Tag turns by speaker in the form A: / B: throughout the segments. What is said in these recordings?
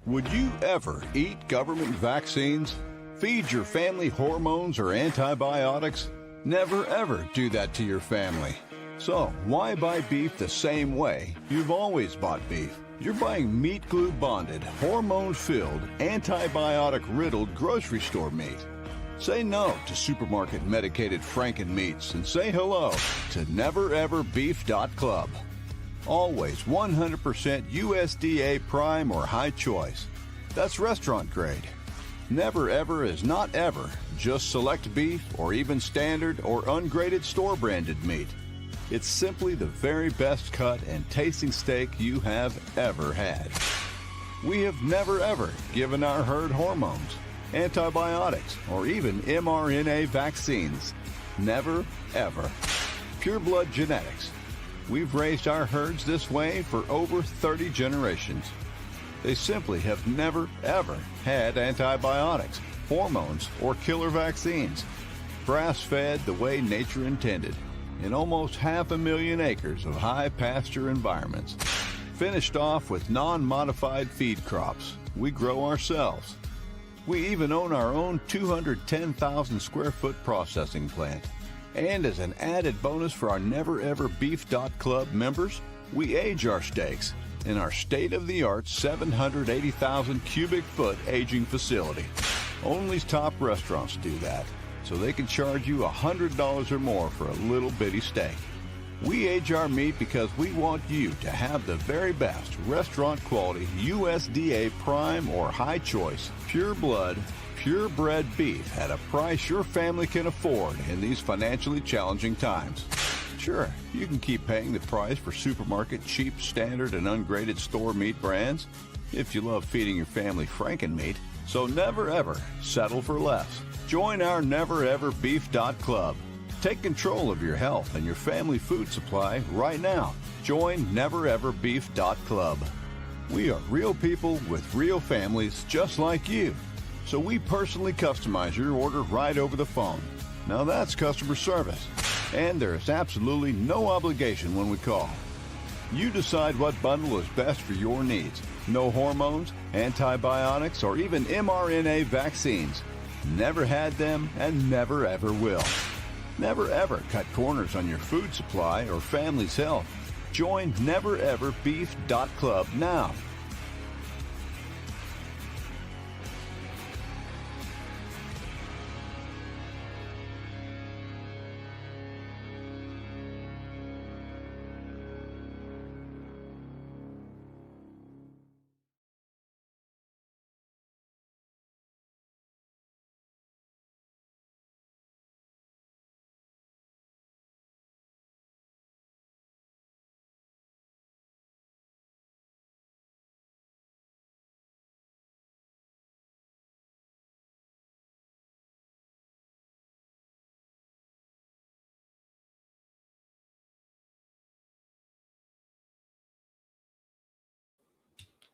A: Would you ever eat government vaccines? Feed your family hormones or antibiotics? Never ever do that to your family. So why buy beef the same way you've always bought beef? You're buying meat glue bonded, hormone filled, antibiotic riddled grocery store meat. Say no to supermarket medicated Franken meats and say hello to nevereverbeef.club. Always 100% USDA prime or high choice. That's restaurant grade. Never ever is not ever just select beef or even standard or ungraded store branded meat. It's simply the very best cut and tasting steak you have ever had. We have never ever given our herd hormones, antibiotics, or even mRNA vaccines. Never ever. Pure blood genetics. We've raised our herds this way for over 30 generations. They simply have never, ever had antibiotics, hormones, or killer vaccines. Grass-fed the way nature intended, in almost 500,000 acres of high pasture environments. Finished off with non-modified feed crops we grow ourselves. We even own our own 210,000 square foot processing plant. And as an added bonus for our nevereverbeef.club members, we age our steaks in our state-of-the-art 780,000 cubic foot aging facility. Only top restaurants do that, so they can charge you $100 or more for a little bitty steak. We age our meat because we want you to have the very best restaurant quality USDA prime or high choice, pure blood, purebred beef at a price your family can afford in these financially challenging times. Sure, you can keep paying the price for supermarket cheap, standard, and ungraded store meat brands if you love feeding your family Franken meat. So never ever settle for less. Join our nevereverbeef.club. Take control of your health and your family food supply right now. Join nevereverbeef.club. We are real people with real families just like you. So we personally customize your order right over the phone. Now that's customer service. And there is absolutely no obligation when we call. You decide what bundle is best for your needs. No hormones, antibiotics, or even mRNA vaccines. Never had them and never ever will. Never ever cut corners on your food supply or family's health. Join nevereverbeef.club now.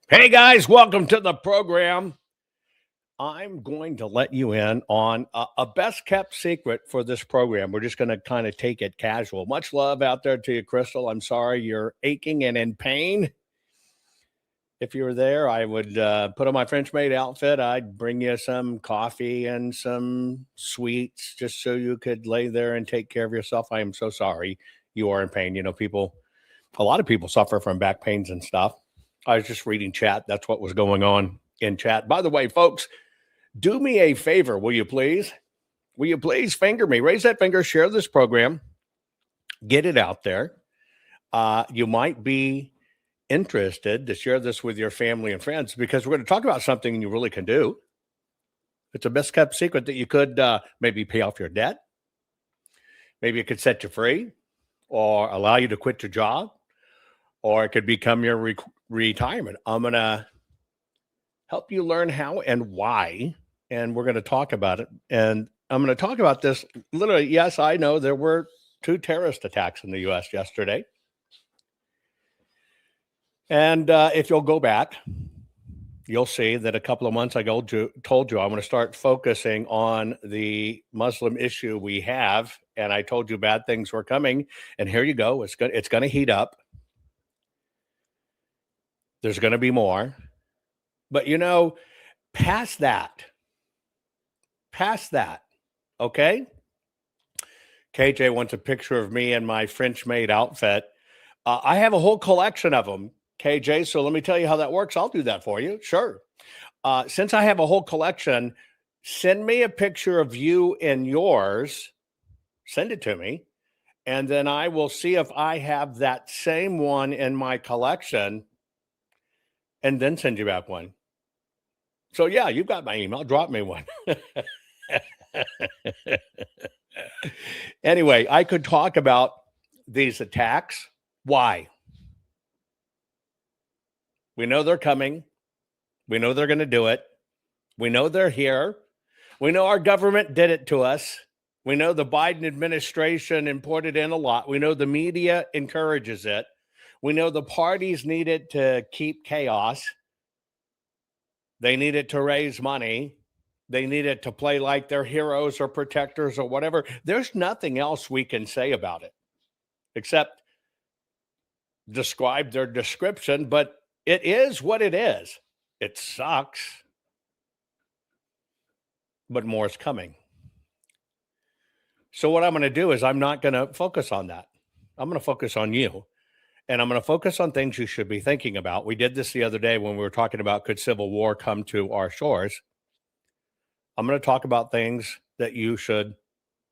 B: Hey guys, welcome to the program. I'm going to let you in on a best kept secret for this program. We're just going to kind of take it casual. Much love out there to you, Crystal. I'm sorry you're aching and in pain. If you were there, I would put on my French maid outfit. I'd bring you some coffee and some sweets just so you could lay there and take care of yourself. I am so sorry you are in pain. You know, a lot of people suffer from back pains and stuff. I was just reading chat. That's what was going on in chat. By the way, folks, do me a favor, will you please? Will you please finger me? Raise that finger, share this program, get it out there. You might be interested to share this with your family and friends because we're going to talk about something you really can do. It's a best kept secret that you could maybe pay off your debt. Maybe it could set you free or allow you to quit your job, or it could become your retirement. I'm going to help you learn how and why, and we're going to talk about it. And I'm going to talk about this literally. Yes, I know there were 2 terrorist attacks in the U.S. yesterday. And if you'll go back, you'll see that a couple of months ago told you I'm going to start focusing on the Muslim issue we have. And I told you bad things were coming. And here you go. It's going to heat up. There's going to be more. But past that, okay? KJ wants a picture of me in my French maid outfit. I have a whole collection of them, KJ. So let me tell you how that works. I'll do that for you. Sure. Since I have a whole collection, send me a picture of you and yours. Send it to me. And then I will see if I have that same one in my collection and then send you back one. So, yeah, you've got my email. Drop me one. Anyway, I could talk about these attacks. Why? We know they're coming. We know they're going to do it. We know they're here. We know our government did it to us. We know the Biden administration imported in a lot. We know the media encourages it. We know the parties need it to keep chaos. They need it to raise money. They need it to play like they're heroes or protectors or whatever. There's nothing else we can say about it except describe their description, but it is what it is. It sucks, but more is coming. So what I'm going to do is I'm not going to focus on that. I'm going to focus on you. And I'm going to focus on things you should be thinking about. We did this the other day when we were talking about could civil war come to our shores. I'm going to talk about things that you should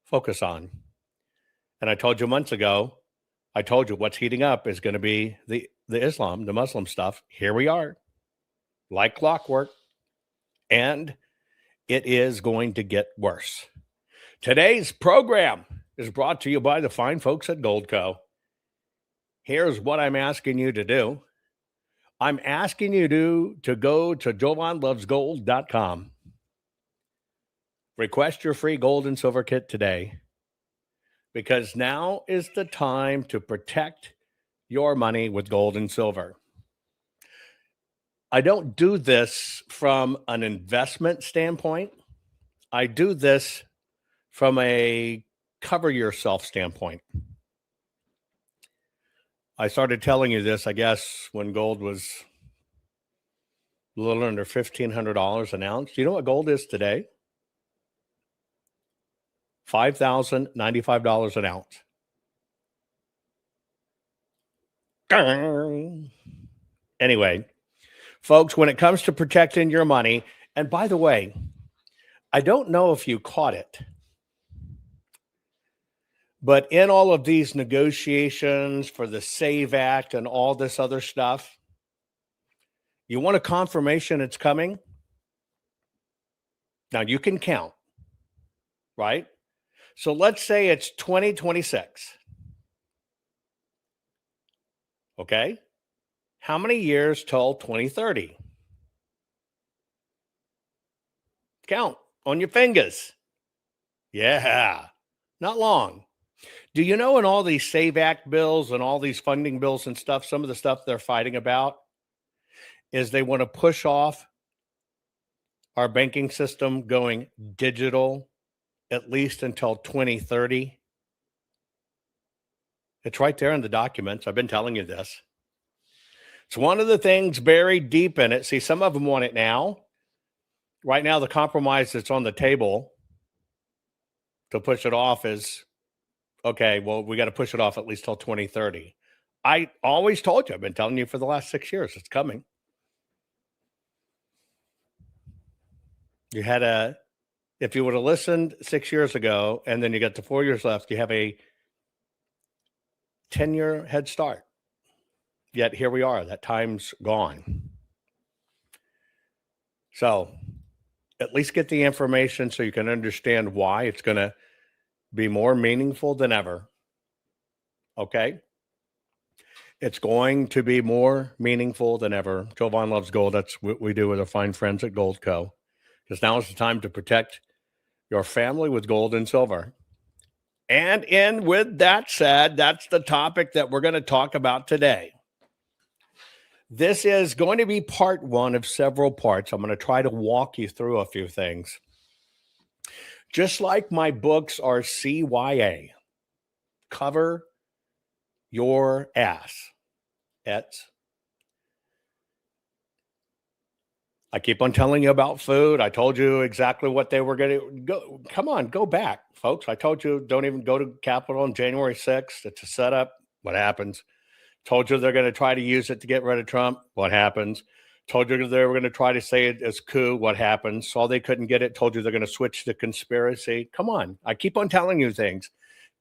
B: focus on. And I told you months ago, I told you what's heating up is going to be the Islam, the Muslim stuff. Here we are, like clockwork. And it is going to get worse. Today's program is brought to you by the fine folks at Goldco. Here's what I'm asking you to do. I'm asking you to go to jovanlovesgold.com. Request your free gold and silver kit today, because now is the time to protect your money with gold and silver. I don't do this from an investment standpoint. I do this from a cover yourself standpoint. I started telling you this, I guess, when gold was a little under $1,500 an ounce. Do you know what gold is today? $5,095 an ounce. Anyway, folks, when it comes to protecting your money, and by the way, I don't know if you caught it, but in all of these negotiations for the SAVE Act and all this other stuff, you want a confirmation it's coming? Now you can count, right? So let's say it's 2026. Okay? How many years till 2030? Count on your fingers. Yeah, not long. Do you know in all these SAVE Act bills and all these funding bills and stuff, some of the stuff they're fighting about is they want to push off our banking system going digital at least until 2030. It's right there in the documents. I've been telling you this. It's one of the things buried deep in it. See, some of them want it now. Right now, the compromise that's on the table to push it off is, okay, well, we got to push it off at least till 2030. I always told you, I've been telling you for the last 6 years, it's coming. If you would have listened 6 years ago, and then you got the 4 years left, you have a 10-year head start. Yet here we are, that time's gone. So at least get the information so you can understand why it's going to be more meaningful than ever. Okay? It's going to be more meaningful than ever. Jovan loves gold. That's what we do with our fine friends at Goldco. Because now is the time to protect your family with gold and silver. And with that said, that's the topic that we're going to talk about today. This is going to be part one of several parts. I'm going to try to walk you through a few things. Just like my books are CYA, cover your ass. I keep on telling you about food. I told you exactly what they were going to go. Come on, go back, folks. I told you don't even go to Capitol on January 6th. It's a setup. What happens? Told you they're going to try to use it to get rid of Trump. What happens? Told you they were going to try to say it as coup. What happens? Saw they couldn't get it. Told you they're going to switch to conspiracy. Come on. I keep on telling you things,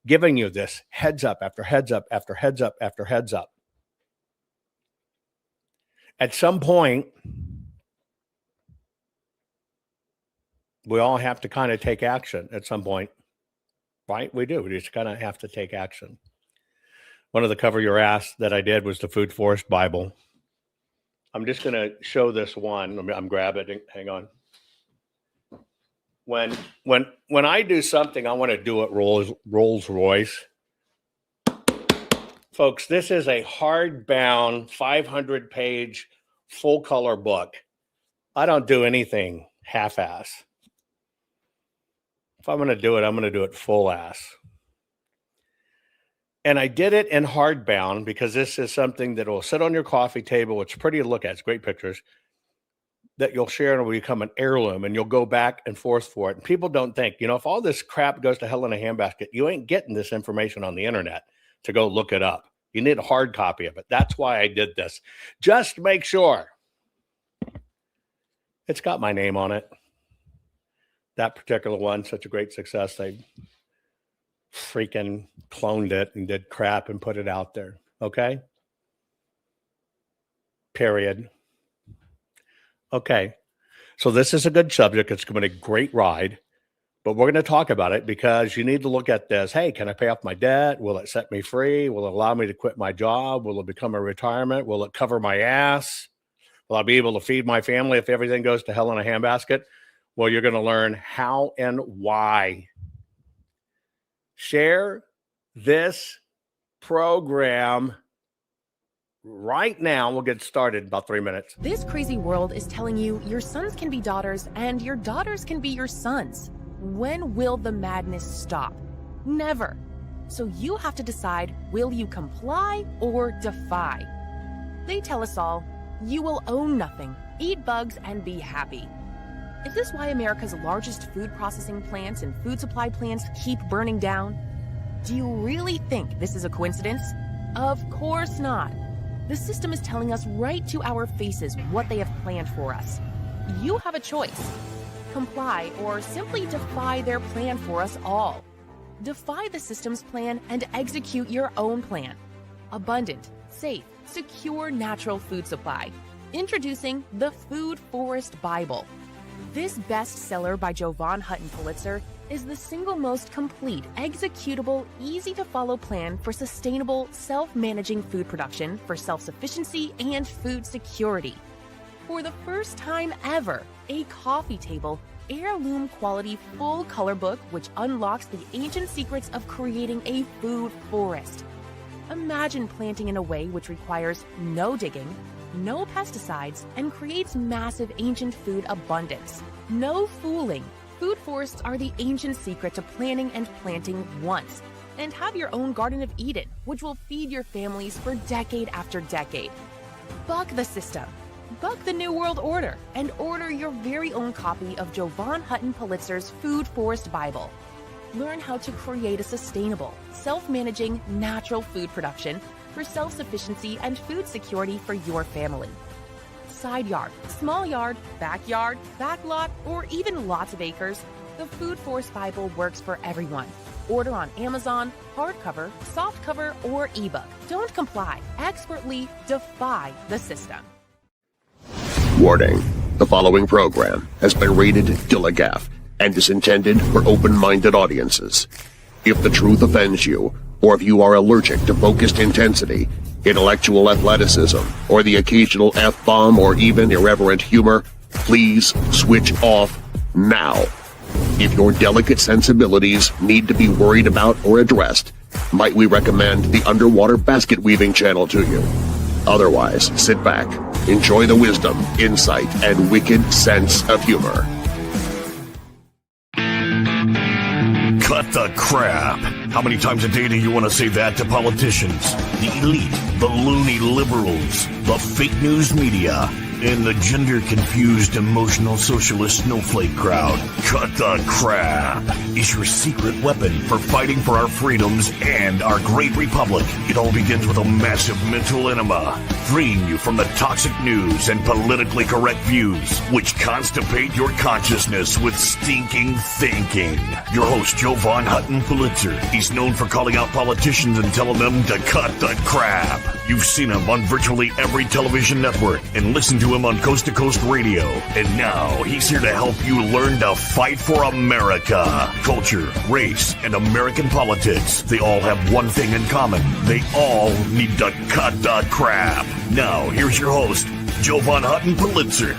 B: giving you this heads up after heads up after heads up after heads up. At some point, we all have to kind of take action at some point, right? We do. We just kind of have to take action. One of the cover your ass that I did was the Food Forest Bible. I'm just going to show this one. I'm grabbing it. Hang on. When I do something, I want to do it Rolls Royce. Folks, this is a hardbound 500-page full-color book. I don't do anything half-ass. If I'm going to do it full-ass. And I did it in hardbound because this is something that will sit on your coffee table. It's pretty to look at. It's great pictures that you'll share and will become an heirloom, and you'll go back and forth for it. And people don't think, if all this crap goes to hell in a handbasket, you ain't getting this information on the internet to go look it up. You need a hard copy of it. That's why I did this. Just make sure it's got my name on it. That particular one, such a great success. They freaking cloned it and did crap and put it out there. Okay? Period. Okay. So this is a good subject. It's going to be a great ride. But we're going to talk about it because you need to look at this. Hey, can I pay off my debt? Will it set me free? Will it allow me to quit my job? Will it become a retirement? Will it cover my ass? Will I be able to feed my family if everything goes to hell in a handbasket? Well, you're going to learn how and why. Share this program right now. We'll get started in about 3 minutes.
C: This crazy world is telling you your sons can be daughters and your daughters can be your sons. When will the madness stop? Never. So you have to decide, will you comply or defy? They tell us all, you will own nothing, eat bugs, and be happy. Is this why America's largest food processing plants and food supply plants keep burning down? Do you really think this is a coincidence? Of course not. The system is telling us right to our faces what they have planned for us. You have a choice. Comply or simply defy their plan for us all. Defy the system's plan and execute your own plan. Abundant, safe, secure natural food supply. Introducing the Food Forest Bible. This bestseller by Jovan Hutton Pulitzer is the single most complete, executable, easy-to-follow plan for sustainable, self-managing food production for self-sufficiency and food security. For the first time ever, a coffee table, heirloom quality full color book which unlocks the ancient secrets of creating a food forest. Imagine planting in a way which requires no digging, no pesticides, and creates massive ancient food abundance. No fooling. Food forests are the ancient secret to planning and planting once. And have your own Garden of Eden, which will feed your families for decade after decade. Buck the system. Buck the New World Order and order your very own copy of Jovan Hutton Pulitzer's Food Forest Bible. Learn how to create a sustainable, self-managing, natural food production for self-sufficiency and food security for your family. Side yard, small yard, backyard, backlot, or even lots of acres, the Food Forest Bible works for everyone. Order on Amazon, hardcover, softcover, or ebook. Don't comply. Expertly defy the system.
D: Warning. The following program has been rated Dilligaff and is intended for open-minded audiences. If the truth offends you, or if you are allergic to focused intensity, intellectual athleticism, or the occasional F-bomb or even irreverent humor, please switch off now. If your delicate sensibilities need to be worried about or addressed, might we recommend the Underwater Basket Weaving channel to you? Otherwise, sit back, enjoy the wisdom, insight, and wicked sense of humor.
E: Cut the crap. How many times a day do you want to say that to politicians, the elite, the loony liberals, the fake news media? and the gender-confused emotional socialist snowflake crowd. Cut the crap is your secret weapon for fighting for our freedoms and our great republic. It all begins with a massive mental enema, freeing you from the toxic news and politically correct views, which constipate your consciousness with stinking thinking. Your host, Jovan Hutton Pulitzer. He's known for calling out politicians and telling them to cut the crap. You've seen him on virtually every television network and listened to him on Coast to Coast Radio. And now he's here to help you learn to fight for America. Culture, race, and American politics. They all have one thing in common. They all need to cut the crap. Now, here's your host, Jovan Hutton Pulitzer.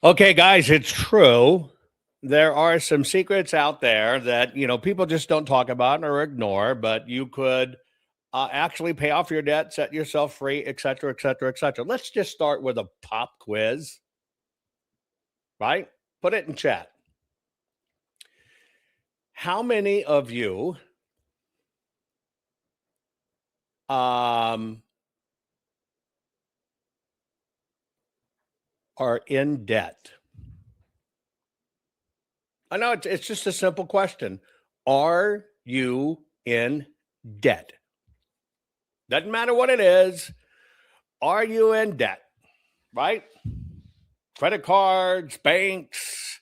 B: Okay, guys, it's true. There are some secrets out there that, people just don't talk about or ignore, but you could actually pay off your debt, set yourself free, et cetera, et cetera, et cetera. Let's just start with a pop quiz, right? Put it in chat. How many of you are in debt? I know it's just a simple question. Are you in debt? Doesn't matter what it is. Are you in debt? Right? Credit cards, banks,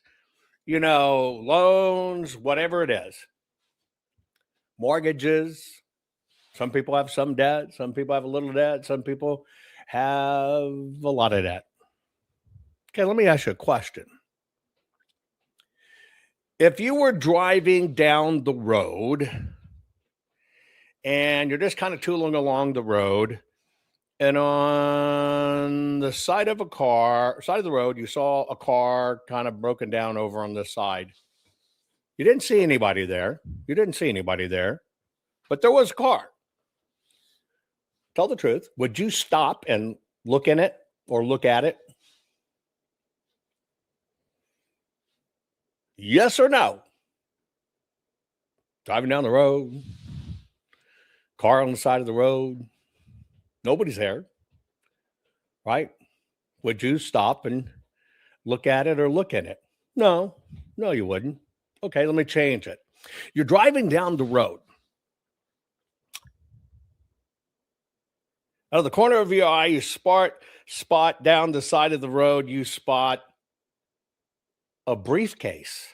B: loans, whatever it is. Mortgages. Some people have some debt. Some people have a little debt. Some people have a lot of debt. Okay, let me ask you a question. If you were driving down the road and you're just kind of tooling along the road, and on the side of the road, you saw a car kind of broken down over on this side. You didn't see anybody there. But there was a car. Tell the truth. Would you stop and look in it or look at it? Yes or no? Driving down the road, car on the side of the road, nobody's there, right? Would you stop and look at it or look in it? No, you wouldn't. Okay, let me change it. You're driving down the road. Out of the corner of your eye, you spot down the side of the road, you spot a briefcase.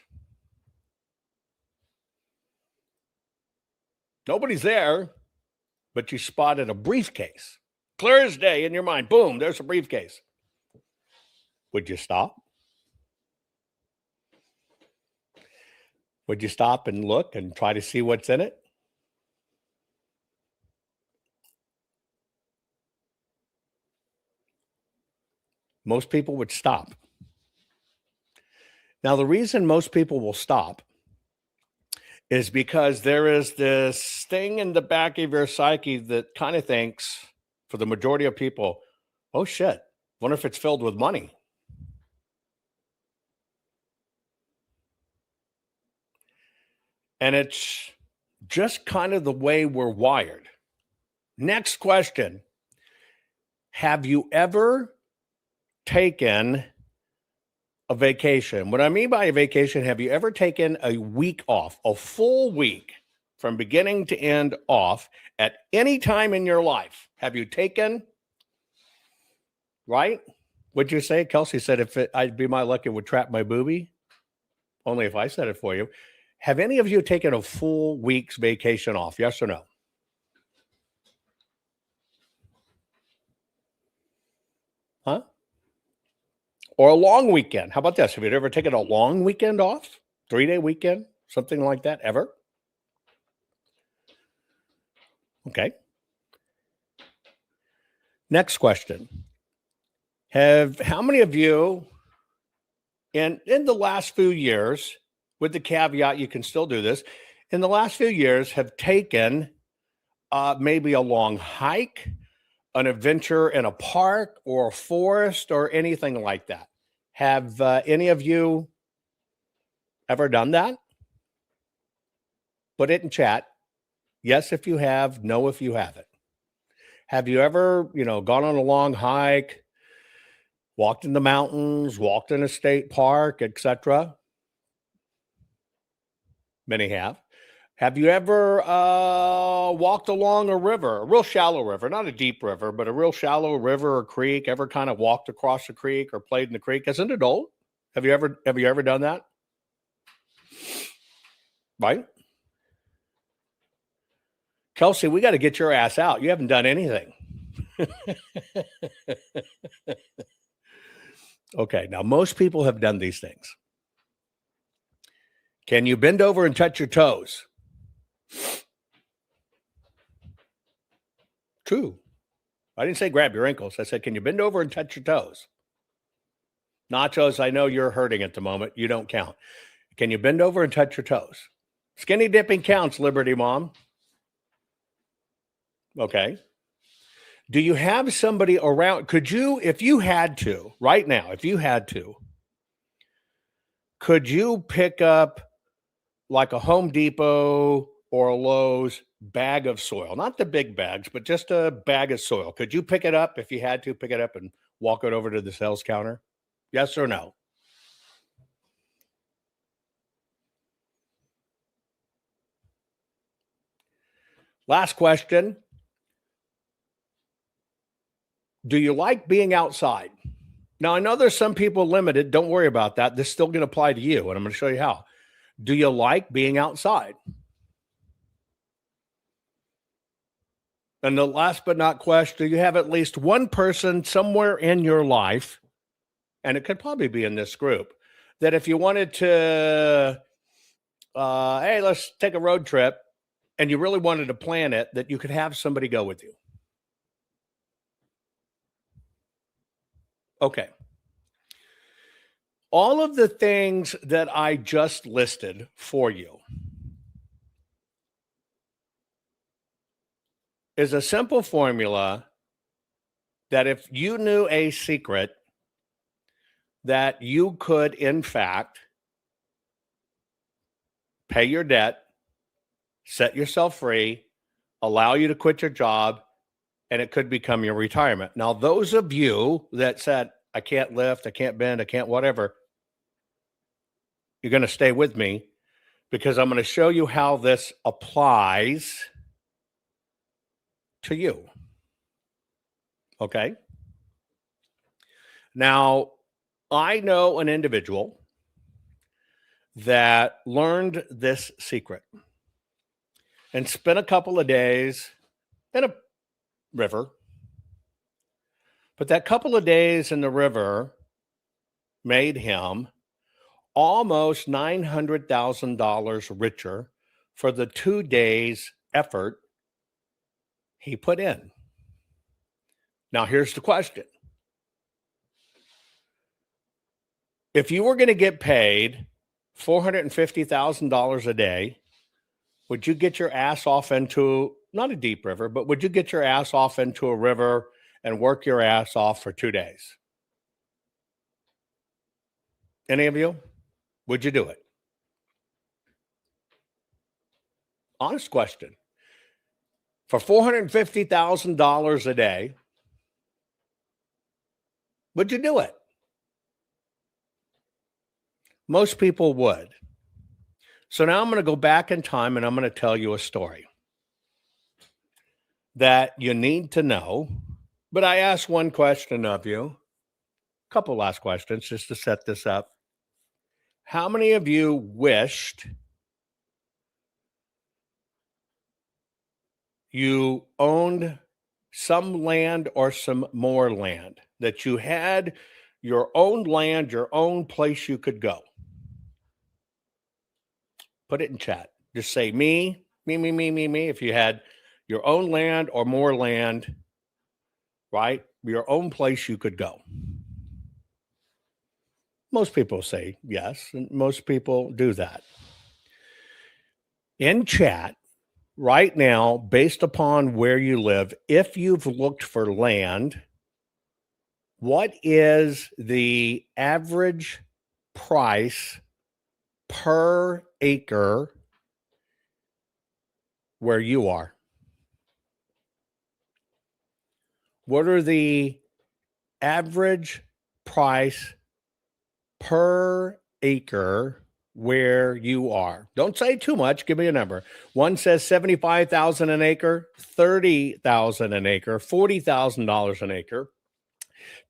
B: Nobody's there, but you spotted a briefcase. Clear as day in your mind. Boom, there's a briefcase. Would you stop? Would you stop and look and try to see what's in it? Most people would stop. Now, the reason most people will stop is because there is this thing in the back of your psyche that kind of thinks, for the majority of people, oh shit, wonder if it's filled with money. And it's just kind of the way we're wired. Next question. Have you ever taken a vacation? What I mean by a vacation, have you ever taken a week off, a full week from beginning to end off at any time in your life? Have you taken, right? What'd you say? Kelsey said, I'd be my luck, it would trap my booby. Only if I said it for you. Have any of you taken a full week's vacation off? Yes or no? Huh? Or a long weekend. How about this? Have you ever taken a long weekend off? 3-day weekend? Something like that? Ever? Okay. Next question. How many of you in the last few years, with the caveat you can still do this, in the last few years have taken maybe a long hike, an adventure in a park or a forest or anything like that? Have any of you ever done that? Put it in chat. Yes, if you have. No, if you haven't. Have you ever, gone on a long hike, walked in the mountains, walked in a state park, etc.? Many have. Have you ever walked along a river, a real shallow river, not a deep river, but a real shallow river or creek? Ever kind of walked across a creek or played in the creek as an adult? Have you ever done that? Right? Kelsey, we got to get your ass out. You haven't done anything. Okay, now most people have done these things. Can you bend over and touch your toes? True. I didn't say grab your ankles. I said, can you bend over and touch your toes? Nachos, I know you're hurting at the moment. You don't count. Can you bend over and touch your toes? Skinny dipping counts, Liberty Mom. Okay. Do you have somebody around? Could you, if you had to, right now, if you had to, could you pick up like a Home Depot or a Lowe's bag of soil? Not the big bags, but just a bag of soil. Could you pick it up if you had to, pick it up and walk it over to the sales counter? Yes or no? Last question. Do you like being outside? Now, I know there's some people limited. Don't worry about that. This is still going to apply to you, and I'm going to show you how. Do you like being outside? And the last but not question, do you have at least one person somewhere in your life, and it could probably be in this group, that if you wanted to, hey, let's take a road trip, and you really wanted to plan it, that you could have somebody go with you? Okay. All of the things that I just listed for you is a simple formula that if you knew a secret that you could, in fact, pay your debt, set yourself free, allow you to quit your job, and it could become your retirement. Now, those of you that said, I can't lift, I can't bend, I can't whatever, you're going to stay with me because I'm going to show you how this applies to you. Okay? Now, I know an individual that learned this secret and spent a couple of days in a river. But that couple of days in the river made him almost $900,000 richer for the 2 days effort he put in. Now, here's the question. If you were going to get paid $450,000 a day, would you get your ass off into, not a deep river, but would you get your ass off into a river and work your ass off for 2 days? Any of you? Would you do it? Honest question. For $450,000 a day, would you do it? Most people would. So now I'm going to go back in time and I'm going to tell you a story that you need to know. But I asked one question of you, a couple last questions just to set this up. How many of you wished you owned some land or some more land, that you had your own land, your own place you could go? Put it in chat. Just say me. If you had your own land or more land, right? Your own place you could go. Most people say yes, and most people do that. In chat right now, based upon where you live, if you've looked for land, what is the average price per acre where you are? What are the average price per acre where you are? Don't say too much. Give me a number. One says $75,000 an acre, $30,000 an acre, $40,000 an acre,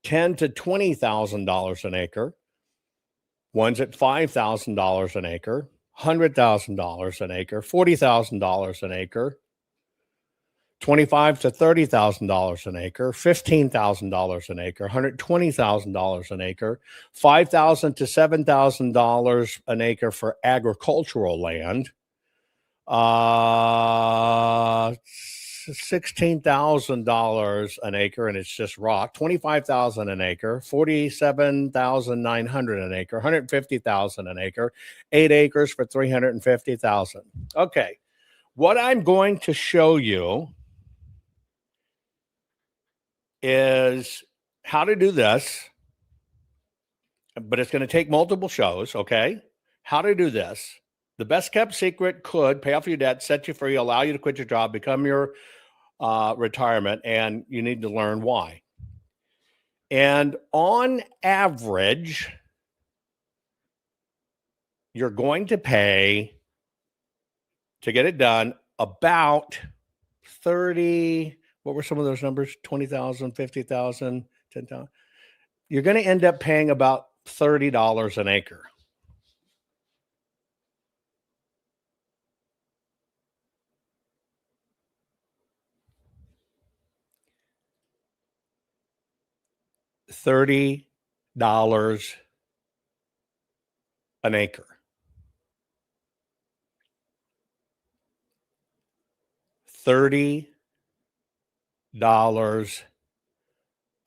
B: $10,000 to $20,000 an acre. One's at $5,000 an acre, $100,000 an acre, $40,000 an acre, $25,000 to $30,000 an acre, $15,000 an acre, $120,000 an acre, $5,000 to $7,000 an acre for agricultural land, $16,000 an acre, and it's just rock. $25,000 an acre, $47,900 an acre, $150,000 an acre, 8 acres for $350,000. Okay, what I'm going to show you is how to do this, but it's going to take multiple shows, okay? How to do this. The best kept secret could pay off your debt, set you free, allow you to quit your job, become your retirement, and you need to learn why. And on average, you're going to pay to get it done about 30. What were some of those numbers? 20,000, 50,000, 10,000. You're going to end up paying about $30 an acre. $30 an acre. $30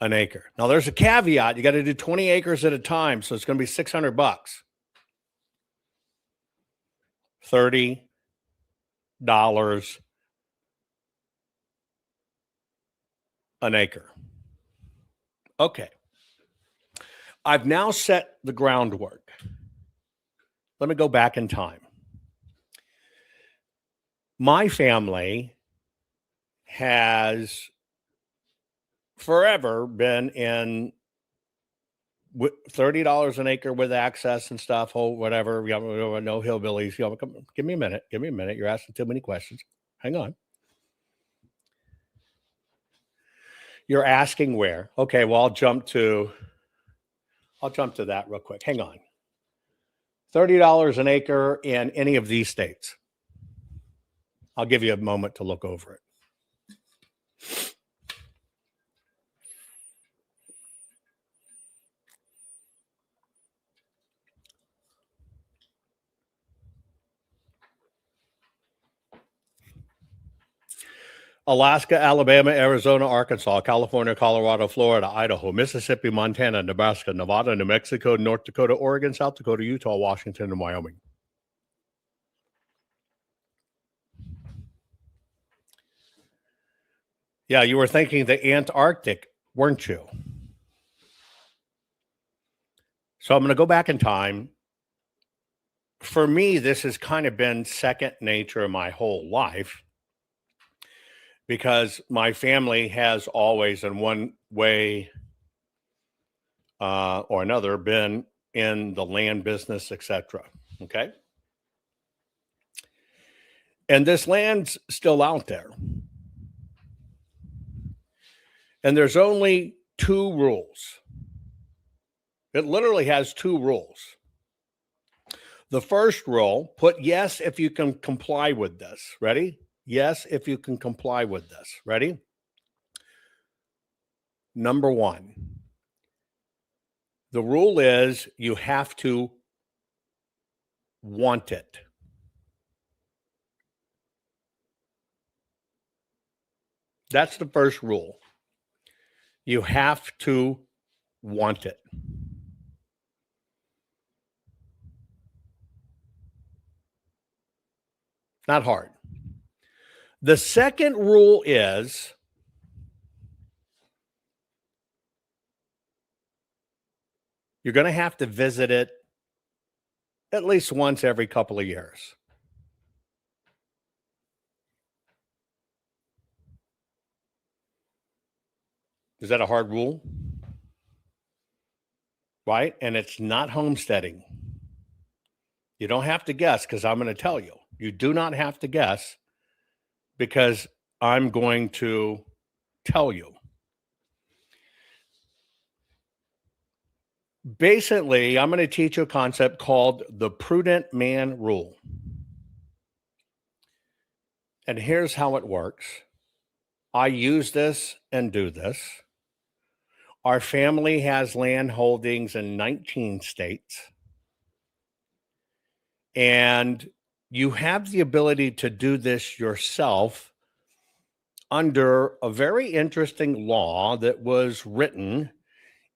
B: an acre. Now there's a caveat. You got to do 20 acres at a time. So it's going to be $600. $30 an acre. Okay. I've now set the groundwork. Let me go back in time. My family has forever been in $30 an acre with access and stuff, whatever. No hillbillies. Give me a minute. You're asking too many questions. Hang on. You're asking where? Okay, well, I'll jump to that real quick. Hang on. $30 an acre in any of these states. I'll give you a moment to look over it. Alaska, Alabama, Arizona, Arkansas, California, Colorado, Florida, Idaho, Mississippi, Montana, Nebraska, Nevada, New Mexico, North Dakota, Oregon, South Dakota, Utah, Washington, and Wyoming. Yeah, you were thinking the Antarctic, weren't you? So I'm going to go back in time. For me, this has kind of been second nature my whole life, because my family has always, in one way or another, been in the land business, etc. Okay? And this land's still out there. And there's only 2 rules. It literally has 2 rules. The first rule, put yes if you can comply with this. Ready? Yes, if you can comply with this. Ready? Number 1. The rule is you have to want it. That's the first rule. You have to want it. Not hard. The second rule is you're going to have to visit it at least once every couple of years. Is that a hard rule? Right? And it's not homesteading. You don't have to guess because I'm going to tell you. You do not have to guess because I'm going to tell you. Basically, I'm going to teach you a concept called the prudent man rule. And here's how it works. I use this and do this. Our family has land holdings in 19 states. And you have the ability to do this yourself under a very interesting law that was written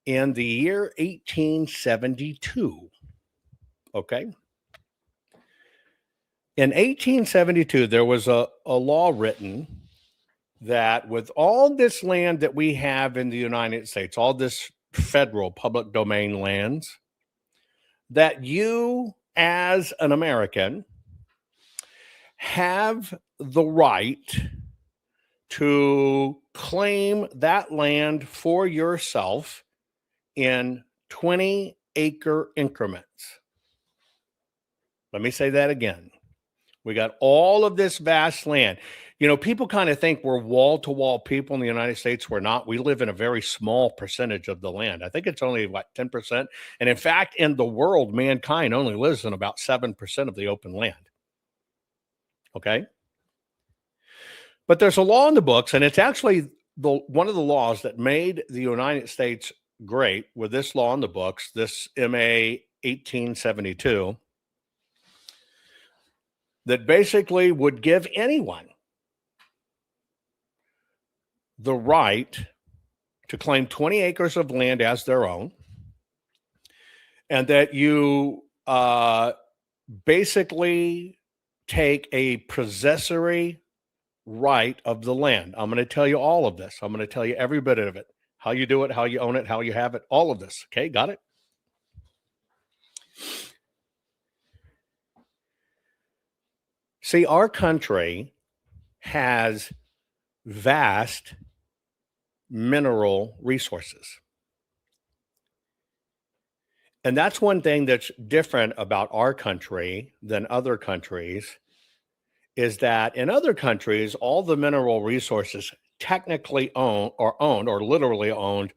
B: in the year 1872. Okay. In 1872, there was a law written that with all this land that we have in the United States, all this federal public domain lands, that you as an American have the right to claim that land for yourself in 20-acre increments. Let me say that again. We got all of this vast land. You know, people kind of think we're wall-to-wall people in the United States. We're not. We live in a very small percentage of the land. I think it's only, 10%? And in fact, in the world, mankind only lives in about 7% of the open land. Okay? But there's a law in the books, and it's actually one of the laws that made the United States great with this law in the books, this MA 1872, that basically would give anyone the right to claim 20 acres of land as their own, and that you basically take a possessory right of the land. I'm going to tell you all of this. I'm going to tell you every bit of it, how you do it, how you own it, how you have it, all of this. Okay, got it? See, our country has vast mineral resources. And that's one thing that's different about our country than other countries, is that in other countries, all the mineral resources technically owned or literally owned,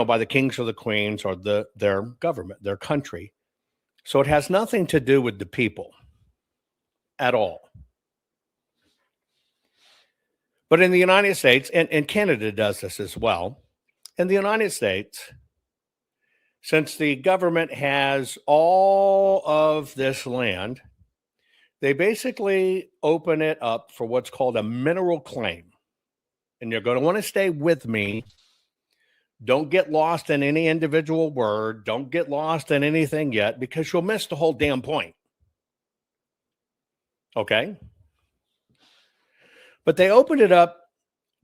B: by the kings or the queens or their government, their country. So it has nothing to do with the people at all. But in the United States, and Canada does this as well, in the United States, since the government has all of this land, they basically open it up for what's called a mineral claim. And you're going to want to stay with me. Don't get lost in any individual word. Don't get lost in anything yet, because you'll miss the whole damn point. Okay? But they opened it up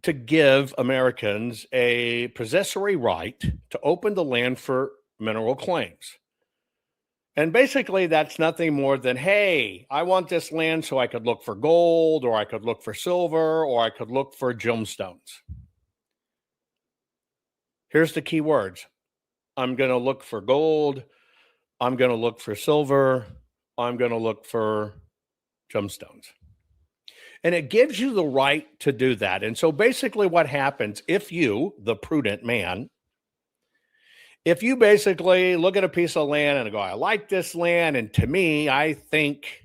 B: to give Americans a possessory right to open the land for mineral claims. And basically, that's nothing more than, hey, I want this land so I could look for gold, or I could look for silver, or I could look for gemstones. Here's the key words. I'm going to look for gold. I'm going to look for silver. I'm going to look for gemstones. And it gives you the right to do that. And so basically what happens if you, the prudent man, if you basically look at a piece of land and go, I like this land, and to me, I think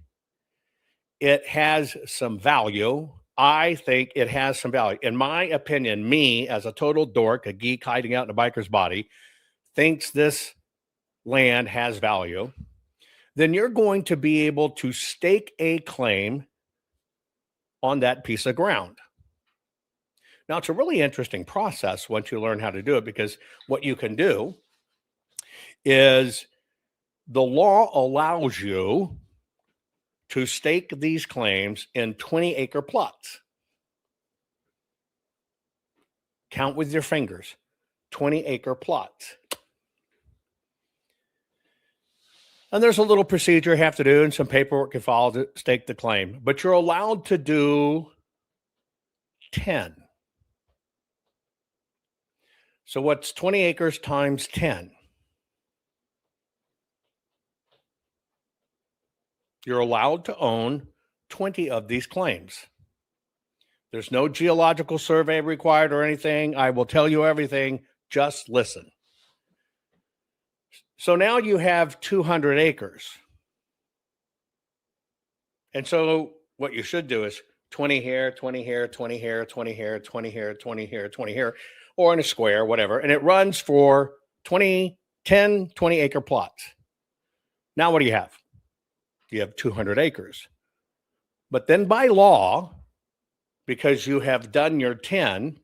B: it has some value. I think it has some value. In my opinion, me as a total dork, a geek hiding out in a biker's body, thinks this land has value, then you're going to be able to stake a claim on that piece of ground. Now, it's a really interesting process once you learn how to do it, because what you can do is the law allows you to stake these claims in 20-acre plots. Count with your fingers, 20-acre plots. And there's a little procedure you have to do and some paperwork you follow to stake the claim. But you're allowed to do 10. So what's 20 acres times 10? You're allowed to own 20 of these claims. There's no geological survey required or anything. I will tell you everything. Just listen. So now you have 200 acres. And so what you should do is 20 here, 20 here, 20 here, 20 here, 20 here, 20 here, 20 here, or in a square, whatever. And it runs for 10, 20 acre plots. Now what do you have? You have 200 acres. But then by law, because you have done your 10,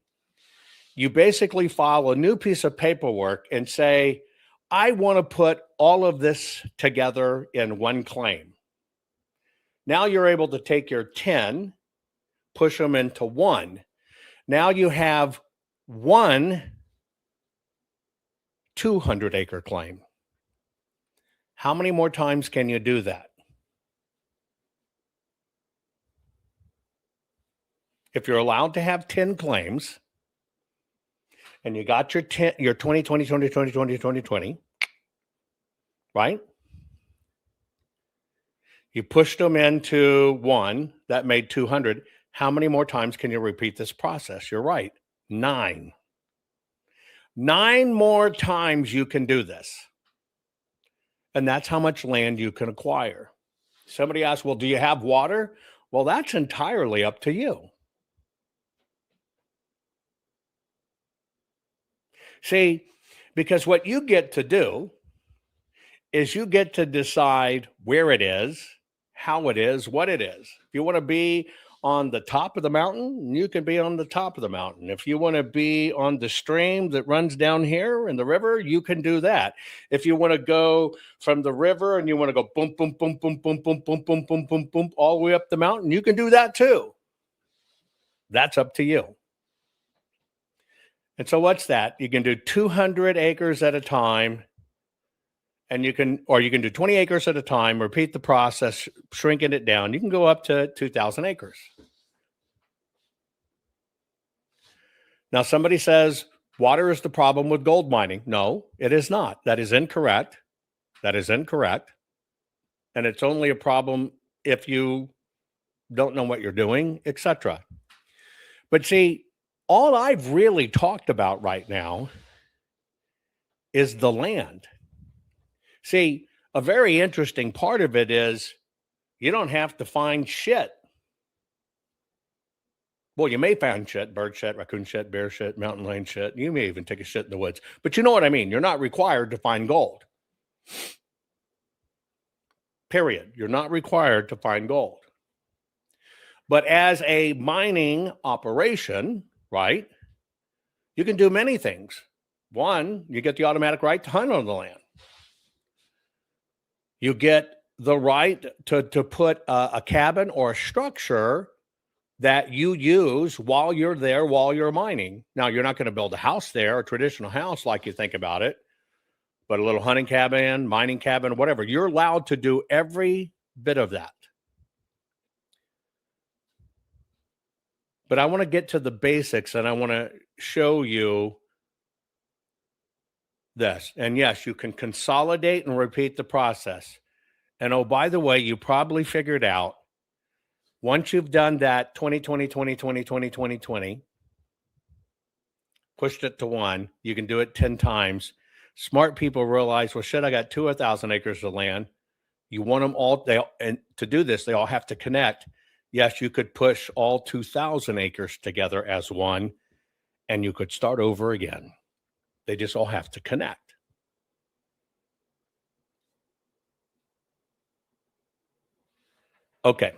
B: you basically file a new piece of paperwork and say, I want to put all of this together in one claim. Now you're able to take your 10, push them into one. Now you have one 200 acre claim. How many more times can you do that? If you're allowed to have 10 claims and you got your 10, your 20, 20, 20, 20, 20, 20, 20, right? You pushed them into one, that made 200. How many more times can you repeat this process? You're right, 9. 9 more times you can do this. And that's how much land you can acquire. Somebody asked, well, do you have water? Well, that's entirely up to you. See, because what you get to do is you get to decide where it is, how it is, what it is. If you want to be on the top of the mountain, you can be on the top of the mountain. If you want to be on the stream that runs down here in the river, you can do that. If you want to go from the river and you want to go boom, boom, boom, boom, boom, boom, boom, boom, boom, boom, boom, all the way up the mountain, you can do that too. That's up to you. And so what's that? You can do 200 acres at a time, and you can do 20 acres at a time, repeat the process, shrinking it down. You can go up to 2,000 acres. Now, somebody says water is the problem with gold mining. No, it is not. That is incorrect. That is incorrect. And it's only a problem if you don't know what you're doing, etc. But see, all I've really talked about right now is the land. See, a very interesting part of it is you don't have to find shit. Well, you may find shit, bird shit, raccoon shit, bear shit, mountain lion shit. You may even take a shit in the woods. But you know what I mean? You're not required to find gold. Period. You're not required to find gold. But as a mining operation, right, you can do many things. One, you get the automatic right to hunt on the land. You get the right to put a cabin or a structure that you use while you're there, while you're mining. Now, you're not going to build a house there, a traditional house like you think about it, but a little hunting cabin, mining cabin, whatever. You're allowed to do every bit of that. But I want to get to the basics, and I want to show you this. And yes, you can consolidate and repeat the process. And oh, by the way, you probably figured out once you've done that 20, 20, 20, 20, 20, 20, 20, pushed it to 1, you can do it 10 times. Smart people realize, well, shit, I got 2,000 acres of land. You want them all, and to do this, they all have to connect. Yes, you could push all 2,000 acres together as one, and you could start over again. They just all have to connect. Okay.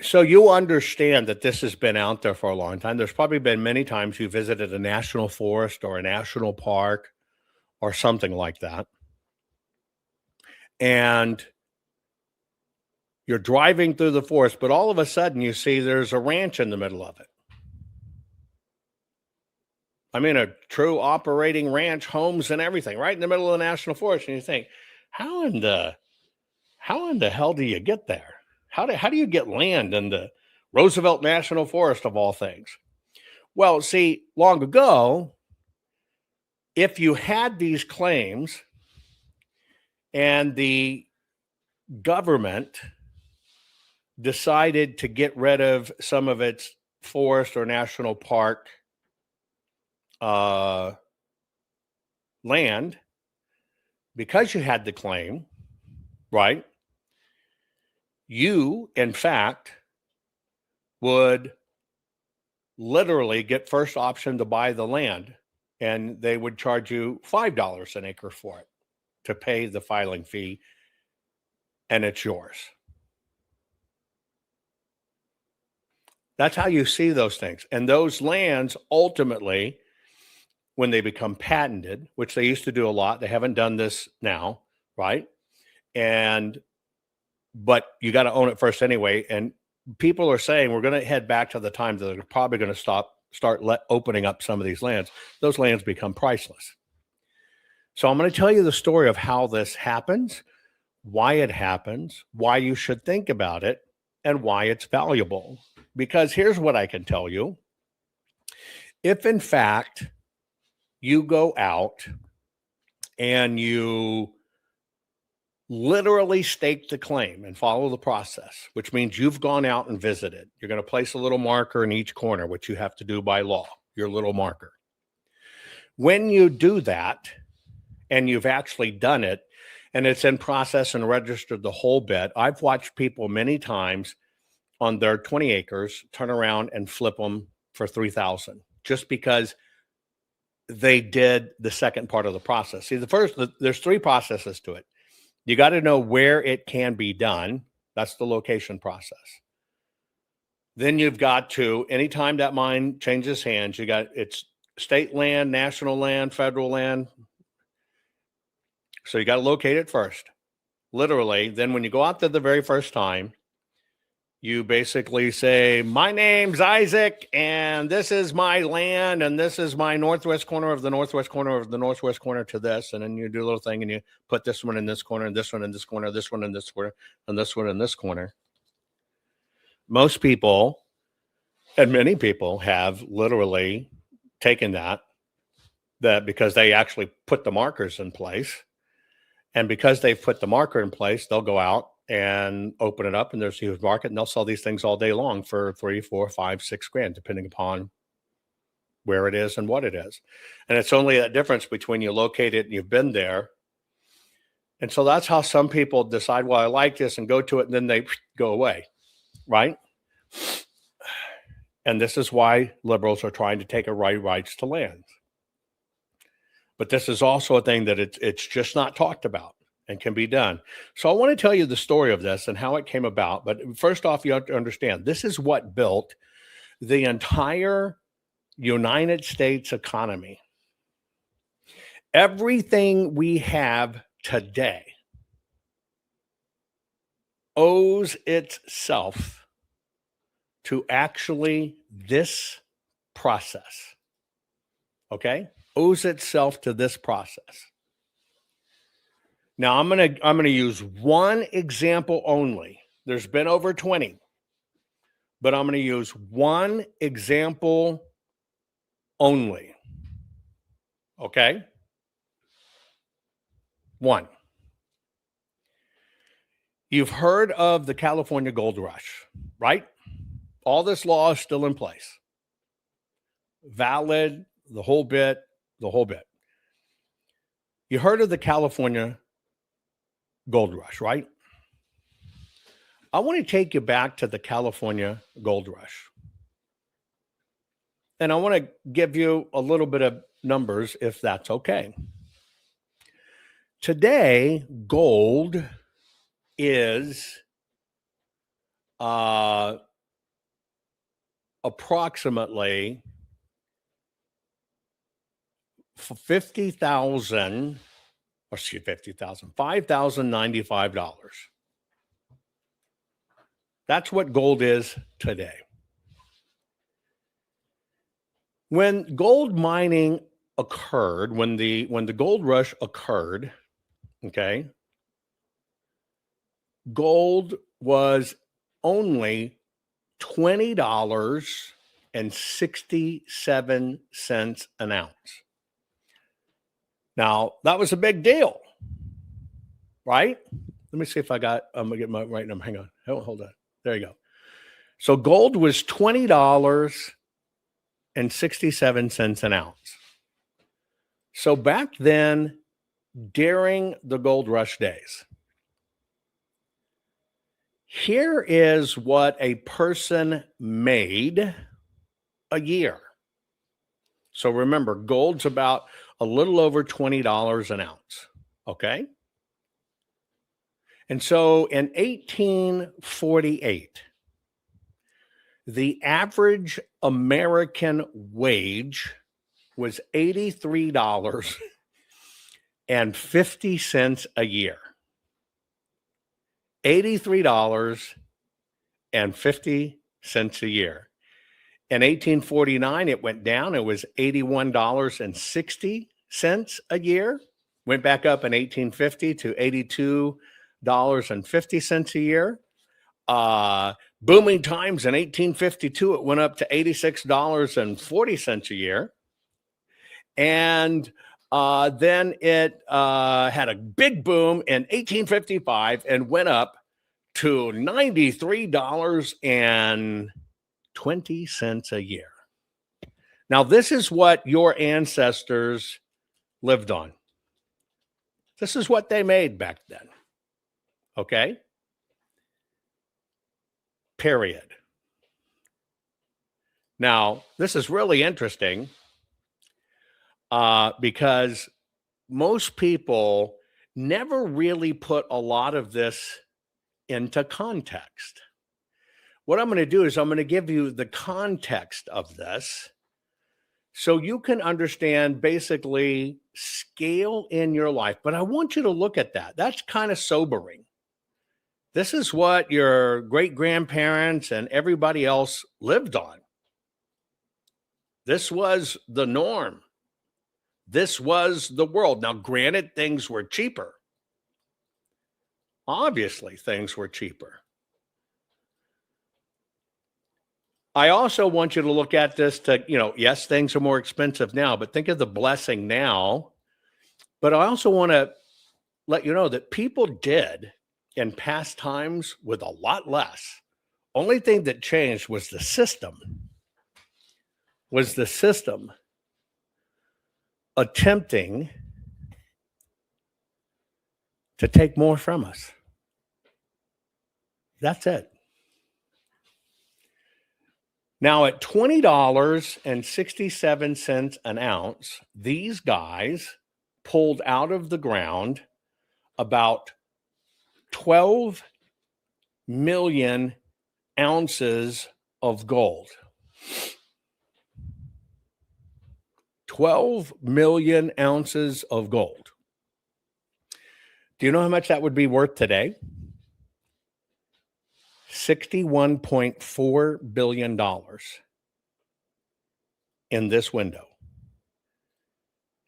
B: So you understand that this has been out there for a long time. There's probably been many times you visited a national forest or a national park or something like that. And you're driving through the forest, but all of a sudden you see there's a ranch in the middle of it. I mean, a true operating ranch, homes and everything, right in the middle of the national forest. And you think, how in the hell do you get there? How do you get land in the Roosevelt National Forest of all things. Well, see, long ago, if you had these claims and the government decided to get rid of some of its forest or national park land, because you had the claim, right? You, in fact, would literally get first option to buy the land, and they would charge you $5 an acre for it to pay the filing fee, and it's yours. That's how you see those things. And those lands ultimately, when they become patented, which they used to do a lot, they haven't done this now, right? But you got to own it first anyway. And people are saying we're going to head back to the times that they're probably going to start opening up some of these lands. Those lands become priceless. So I'm going to tell you the story of how this happens, why it happens, why you should think about it, and why it's valuable. Because here's what I can tell you. If in fact you go out and you literally stake the claim and follow the process, which means you've gone out and visited. You're going to place a little marker in each corner, which you have to do by law, your little marker. When you do that and you've actually done it and it's in process and registered the whole bit, I've watched people many times on their 20 acres turn around and flip them for $3,000 just because they did the second part of the process. See, there's three processes to it. You got to know where it can be done. That's the location process. Then you've got to, anytime that mine changes hands, it's state land, national land, federal land. So you got to locate it first, literally. Then when you go out there the very first time, you basically say, my name's Isaac, and this is my land, and this is my northwest corner of the northwest corner of the northwest corner to this. And then you do a little thing, and you put this one in this corner, and this one in this corner, this one in this corner, and this one in this corner. Most people, and many people, have literally taken that because they actually put the markers in place. And because they've put the marker in place, they'll go out and open it up, and there's a huge market, and they'll sell these things all day long for $3, $4, $5, $6 depending upon where it is and what it is. And it's only that difference between you locate it and you've been there. And so that's how some people decide, well, I like this, and go to it, and then they go away, right? And this is why liberals are trying to take away rights to land. But this is also a thing that it's just not talked about and can be done. So I want to tell you the story of this and how it came about. But first off, you have to understand, this is what built the entire United States economy. Everything we have today owes itself to actually this process. Okay? Owes itself to this process. Now, I'm gonna use one example only. There's been over 20, but I'm gonna use one example only. Okay? One. You've heard of the California Gold Rush, right? All this law is still in place. Valid, the whole bit. You heard of the California Gold Rush, right? I want to take you back to the California Gold Rush. And I want to give you a little bit of numbers, if that's okay. Today, gold is approximately $5,095. That's what gold is today. When gold mining occurred, when the gold rush occurred, okay, gold was only $20.67 an ounce. Now, that was a big deal, right? Let me see if I'm going to get my right number. Hang on. Hold on. There you go. So gold was $20.67 an ounce. So back then, during the gold rush days, here is what a person made a year. So remember, gold's about a little over $20 an ounce. Okay. And so in 1848, the average American wage was $83.50 a year. $83.50 a year. In 1849, it went down. It was $81.60 a year. Went back up in 1850 to $82.50 a year. Booming times in 1852, it went up to $86.40 a year. And then it had a big boom in 1855 and went up to $93.20 a year. Now, this is what your ancestors lived on. This is what they made back then. Okay? Period. Now, this is really interesting because most people never really put a lot of this into context. What I'm going to do is I'm going to give you the context of this so you can understand basically scale in your life. But I want you to look at that. That's kind of sobering. This is what your great-grandparents and everybody else lived on. This was the norm. This was the world. Now, granted, things were cheaper. Obviously, things were cheaper. I also want you to look at this to, yes, things are more expensive now, but think of the blessing now. But I also want to let you know that people did in past times with a lot less. Only thing that changed was the system. Attempting to take more from us. That's it. Now, at $20.67 an ounce, these guys pulled out of the ground about 12 million ounces of gold. 12 million ounces of gold. Do you know how much that would be worth today? $61.4 billion in this window.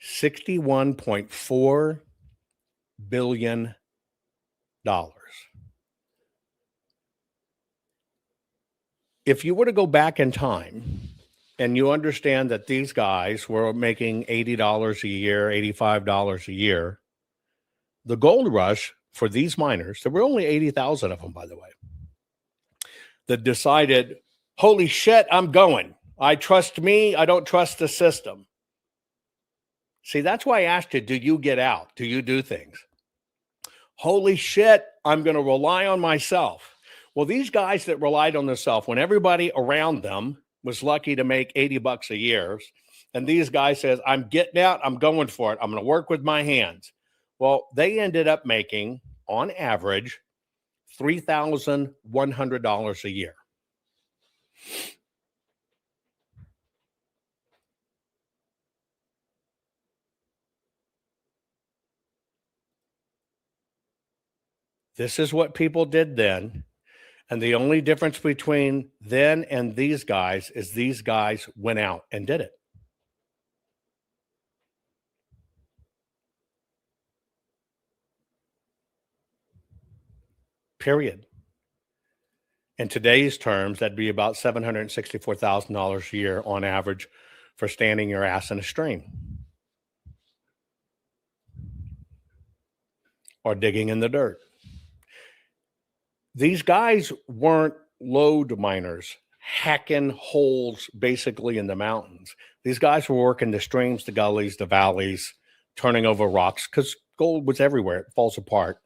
B: $61.4 billion. If you were to go back in time and you understand that these guys were making $80 a year, $85 a year, the gold rush for these miners, there were only 80,000 of them, by the way, that decided, holy shit, I'm going. I trust me. I don't trust the system. See, that's why I asked you, do you get out? Do you do things? Holy shit, I'm going to rely on myself. Well, these guys that relied on themselves, when everybody around them was lucky to make $80 a year, and these guys says, I'm getting out, I'm going for it. I'm going to work with my hands. Well, they ended up making, on average, $3,100 a year. This is what people did then. And the only difference between then and these guys is these guys went out and did it. Period. In today's terms, that'd be about $764,000 a year on average for standing your ass in a stream or digging in the dirt. These guys weren't lode miners hacking holes basically in the mountains. These guys were working the streams, the gullies, the valleys, turning over rocks because gold was everywhere. It falls apart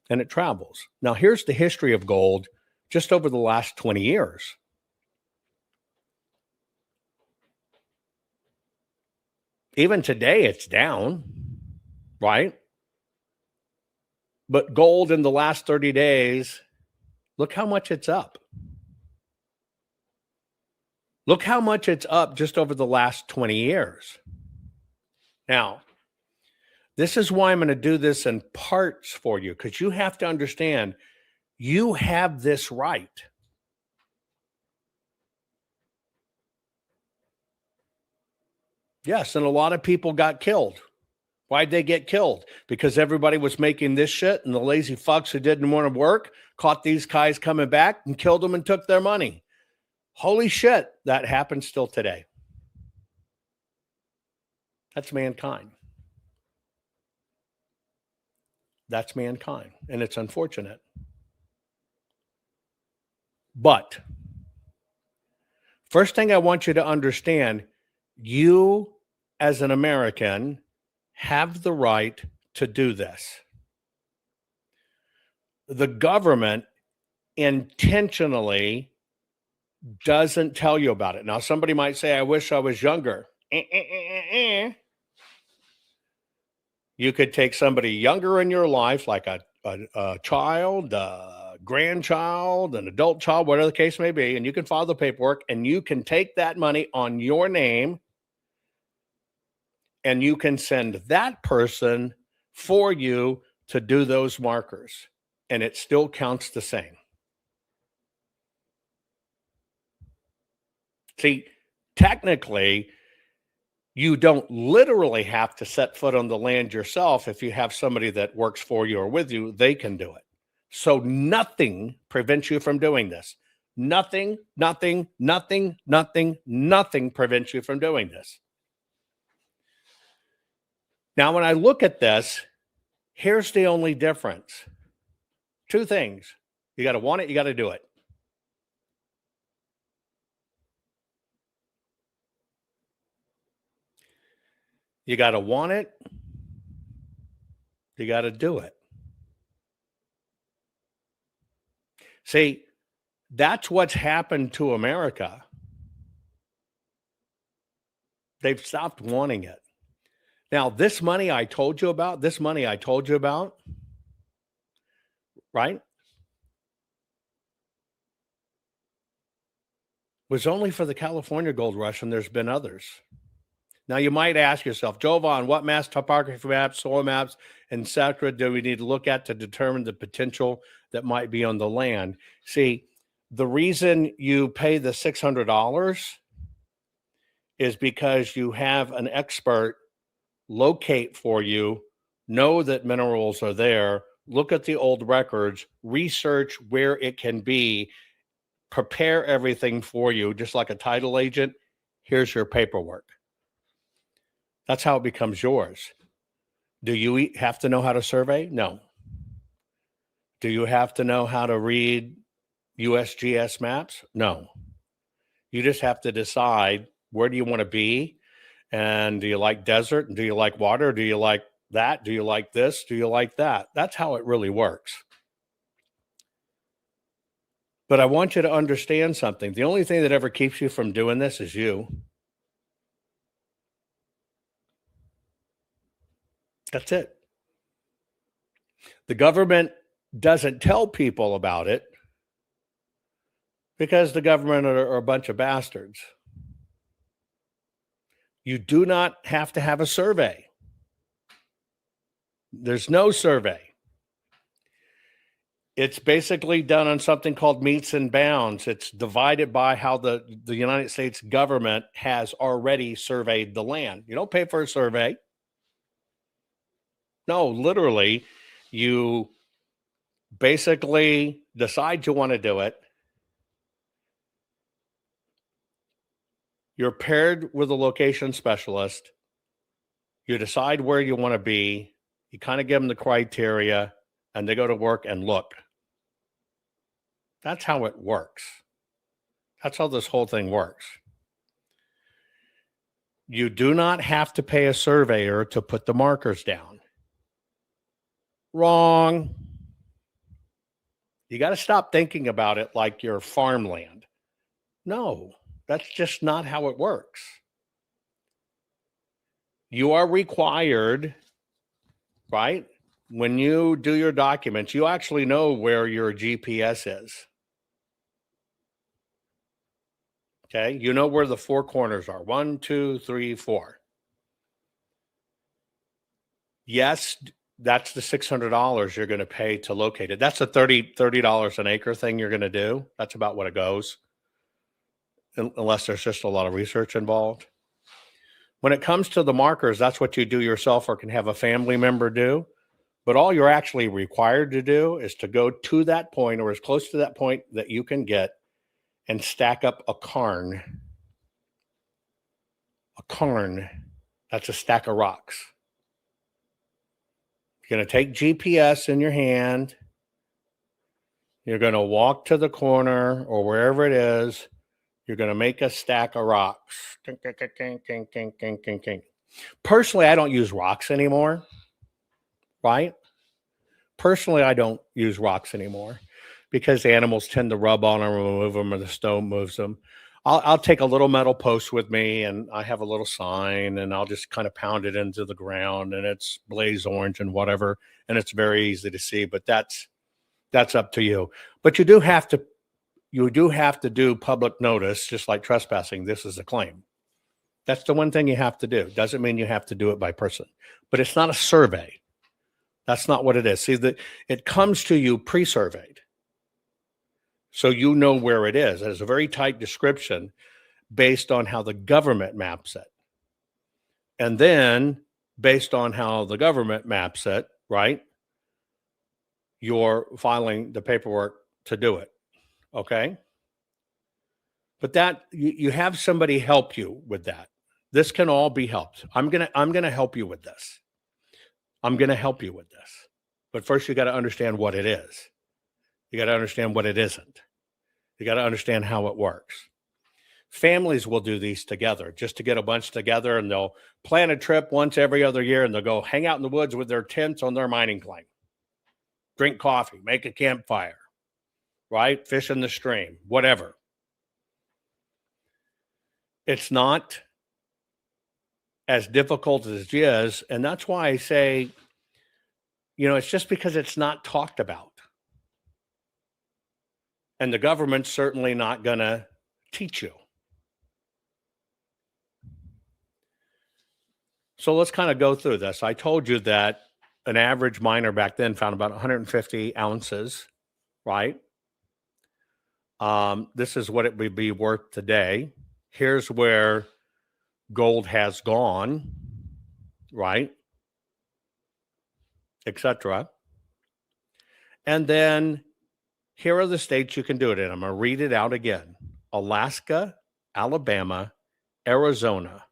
B: and it travels. Now, here's the history of gold just over the last 20 years. Even today, it's down, right? But gold in the last 30 days, look how much it's up. Look how much it's up just over the last 20 years. Now, this is why I'm going to do this in parts for you, because you have to understand you have this right. Yes, and a lot of people got killed. Why'd they get killed? Because everybody was making this shit, and the lazy fucks who didn't want to work caught these guys coming back and killed them and took their money. Holy shit, that happens still today. That's mankind. That's mankind, and it's unfortunate. But first thing I want you to understand, you as an American have the right to do this. The government intentionally doesn't tell you about it. Now, somebody might say, I wish I was younger. You could take somebody younger in your life, like a child, a grandchild, an adult child, whatever the case may be, and you can file the paperwork, and you can take that money on your name, and you can send that person for you to do those markers, and it still counts the same. See, technically, you don't literally have to set foot on the land yourself. If you have somebody that works for you or with you, they can do it. So nothing prevents you from doing this. Nothing prevents you from doing this. Now, when I look at this, here's the only difference. Two things. You got to want it, you got to do it. You got to want it. You got to do it. See, that's what's happened to America. They've stopped wanting it. Now, this money I told you about, right, was only for the California gold rush, and there's been others. Now, you might ask yourself, Jovan, what mass topography maps, soil maps, etc. do we need to look at to determine the potential that might be on the land? See, the reason you pay the $600 is because you have an expert locate for you, know that minerals are there, look at the old records, research where it can be, prepare everything for you, just like a title agent. Here's your paperwork. That's how it becomes yours. Do you have to know how to survey? No. Do you have to know how to read USGS maps? No. You just have to decide, where do you want to be? And do you like desert? And do you like water? Do you like that? Do you like this? Do you like that? That's how it really works. But I want you to understand something. The only thing that ever keeps you from doing this is you. That's it. The government doesn't tell people about it because the government are a bunch of bastards. You do not have to have a survey. There's no survey. It's basically done on something called meets and bounds. It's divided by how the United States government has already surveyed the land. You don't pay for a survey. No, literally, you basically decide you want to do it. You're paired with a location specialist. You decide where you want to be. You kind of give them the criteria, and they go to work and look. That's how it works. That's how this whole thing works. You do not have to pay a surveyor to put the markers down. Wrong. You got to stop thinking about it like your farmland. No, that's just not how it works. You are required, right? When you do your documents, you actually know where your GPS is. Okay, you know where the four corners are. 1, 2, 3, 4. Yes, that's the $600 you're going to pay to locate it. That's the $30 an acre thing you're going to do. That's about what it goes, unless there's just a lot of research involved. When it comes to the markers, that's what you do yourself or can have a family member do. But all you're actually required to do is to go to that point or as close to that point that you can get and stack up a cairn. A cairn, that's a stack of rocks. You're going to take GPS in your hand. You're going to walk to the corner or wherever it is. You're going to make a stack of rocks. Personally, I don't use rocks anymore, right? Personally, I don't use rocks anymore because the animals tend to rub on them or move them or the stone moves them. I'll take a little metal post with me and I have a little sign and I'll just kind of pound it into the ground and it's blaze orange and whatever. And it's very easy to see, but that's up to you. But you do have to do public notice, just like trespassing. This is a claim. That's the one thing you have to do. Doesn't mean you have to do it by person, but it's not a survey. That's not what it is. See, it comes to you pre-surveyed. So you know where it is. It has a very tight description based on how the government maps it. And then based on how the government maps it, right, you're filing the paperwork to do it. Okay? But that you have somebody help you with that. This can all be helped. I'm gonna help you with this. I'm gonna help you with this. But first you got to understand what it is. You got to understand what it isn't. You got to understand how it works. Families will do these together just to get a bunch together, and they'll plan a trip once every other year, and they'll go hang out in the woods with their tents on their mining claim, drink coffee, make a campfire, right? Fish in the stream, whatever. It's not as difficult as it is, and that's why I say, it's just because it's not talked about. And the government's certainly not going to teach you. So let's kind of go through this. I told you that an average miner back then found about 150 ounces, right? This is what it would be worth today. Here's where gold has gone, right? Etc. And then here are the states you can do it in. I'm going to read it out again. Alaska, Alabama, Arizona,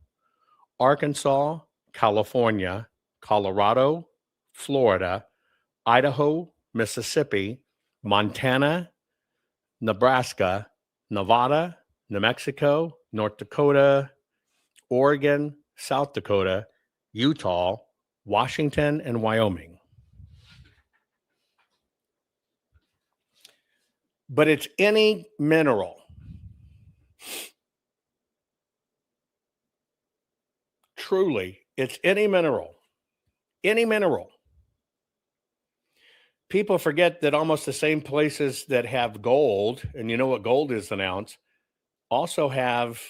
B: Arkansas, California, Colorado, Florida, Idaho, Mississippi, Montana, Nebraska, Nevada, New Mexico, North Dakota, Oregon, South Dakota, Utah, Washington, and Wyoming. But it's any mineral. Truly, it's any mineral. Any mineral. People forget that almost the same places that have gold, and you know what gold is an ounce, also have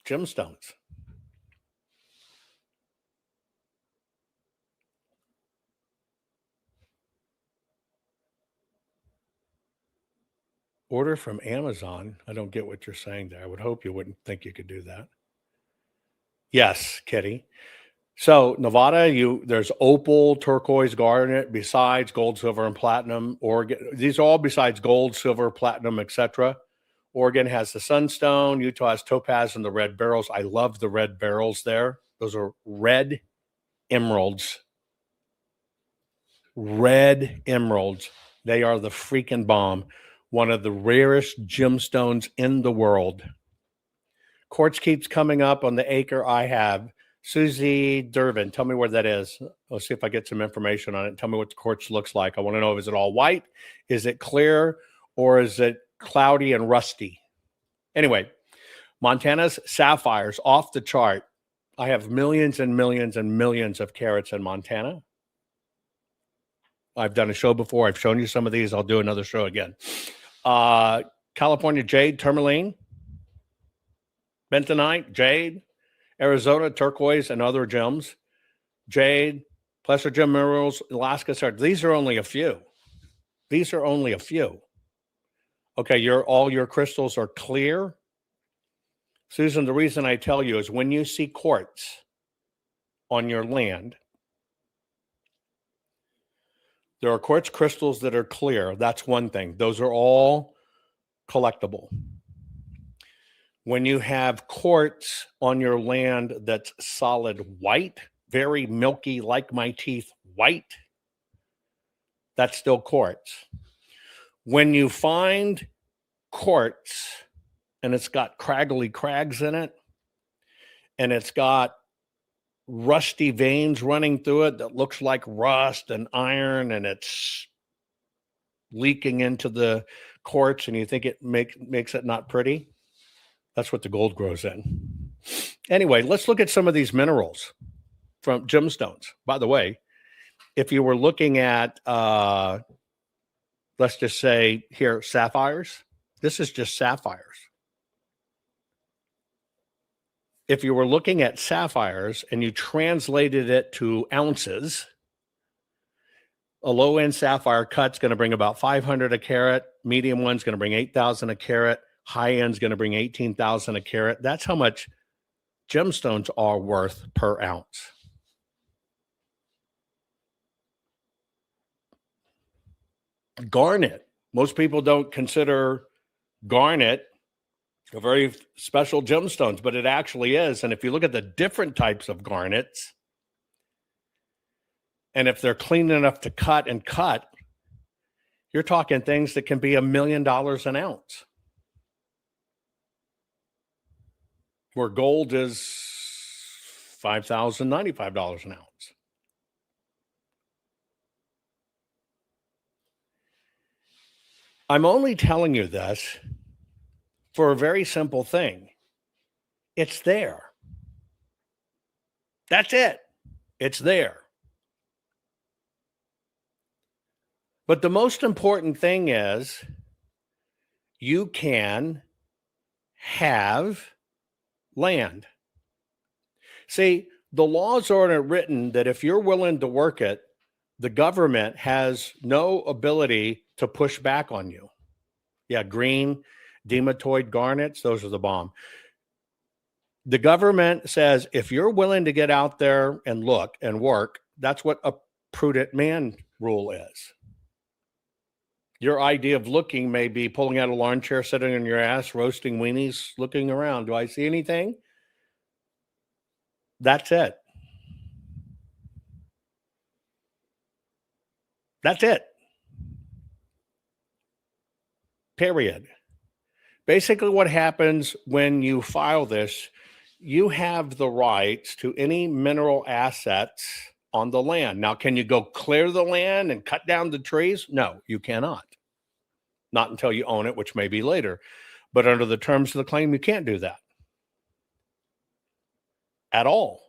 B: gemstones. Order from Amazon. I don't get what you're saying there. I would hope you wouldn't think you could do that. Yes, Kitty. So Nevada, there's opal, turquoise, garnet, besides gold, silver, and platinum. These are all besides gold, silver, platinum, etc. Oregon has the sunstone. Utah has topaz and the red beryls. I love the red beryls there. Those are red emeralds. Red emeralds. They are the freaking bomb. One of the rarest gemstones in the world. Quartz keeps coming up on the acre I have. Susie Durbin, tell me where that is. Let's see if I get some information on it. Tell me what the quartz looks like. I want to know, is it all white? Is it clear? Or is it cloudy and rusty? Anyway, Montana's sapphires off the chart. I have millions and millions and millions of carats in Montana. I've done a show before. I've shown you some of these. I'll do another show again. California jade, tourmaline, bentonite, jade, Arizona turquoise, and other gems. Jade, placer gem minerals, Alaska sard. These are only a few. These are only a few. Okay, all your crystals are clear. Susan, the reason I tell you is when you see quartz on your land, there are quartz crystals that are clear. That's one thing. Those are all collectible. When you have quartz on your land that's solid white, very milky, like my teeth, white, that's still quartz. When you find quartz and it's got craggly crags in it, and it's got rusty veins running through it that looks like rust and iron, and it's leaking into the quartz, and you think it makes it not pretty, that's what the gold grows in. Anyway, let's look at some of these minerals from gemstones. By the way, if you were looking at, let's just say here, sapphires, this is just sapphires. If you were looking at sapphires and you translated it to ounces, a low-end sapphire cut's going to bring about 500 a carat. Medium one's going to bring 8,000 a carat. High-end's going to bring 18,000 a carat. That's how much gemstones are worth per ounce. Garnet. Most people don't consider garnet a very special gemstones, but it actually is. And if you look at the different types of garnets, and if they're clean enough to cut, you're talking things that can be $1 million an ounce. Where gold is $5,095 an ounce. I'm only telling you this for a very simple thing. It's there. That's it. It's there. But the most important thing is you can have land. See, the laws aren't written that if you're willing to work it, the government has no ability to push back on you. Yeah, green, dematoid garnets, those are the bomb. The government says if you're willing to get out there and look and work, that's what a prudent man rule is. Your idea of looking may be pulling out a lawn chair, sitting on your ass, roasting weenies, looking around. Do I see anything? That's it. That's it. Period. Basically, what happens when you file this, you have the rights to any mineral assets on the land. Now, can you go clear the land and cut down the trees? No, you cannot. Not until you own it, which may be later. But under the terms of the claim, you can't do that at all.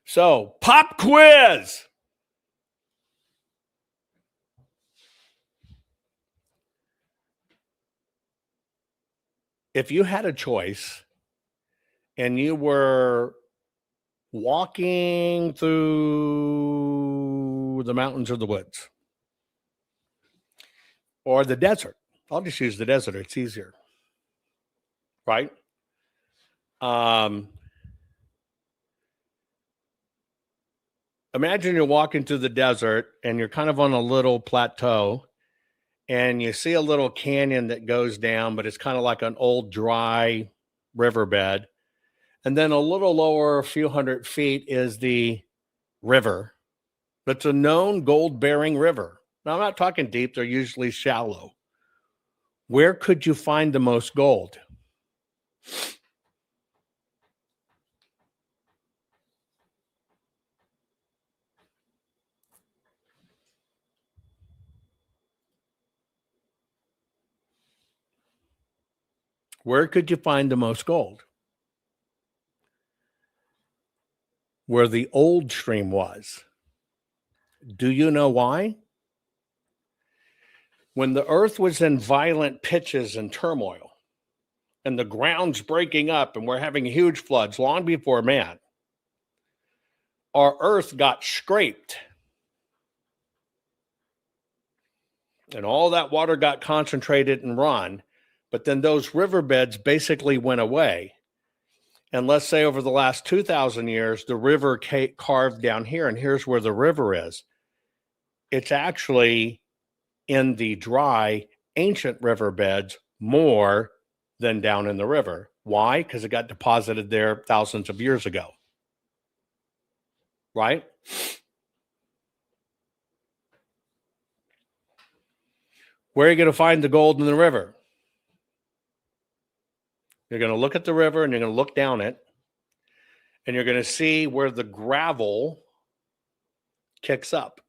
B: So, pop quiz. If you had a choice and you were walking through the mountains or the woods or the desert, I'll just use the desert. It's easier, right? Imagine you're walking through the desert and you're kind of on a little plateau and you see a little canyon that goes down, but it's kind of like an old dry riverbed. And then a little lower, a few hundred feet, is the river. That's a known gold-bearing river. Now, I'm not talking deep. They're usually shallow. Where could you find the most gold? Where could you find the most gold? Where the old stream was. Do you know why? When the earth was in violent pitches and turmoil, and the ground's breaking up, and we're having huge floods long before man, our earth got scraped. And all that water got concentrated and run, but then those riverbeds basically went away. And let's say over the last 2,000 years, the river carved down here, and here's where the river is. It's actually in the dry, ancient riverbeds more than down in the river. Why? Because it got deposited there thousands of years ago. Right? Where are you going to find the gold in the river? You're going to look at the river and you're going to look down it, and you're going to see where the gravel kicks up.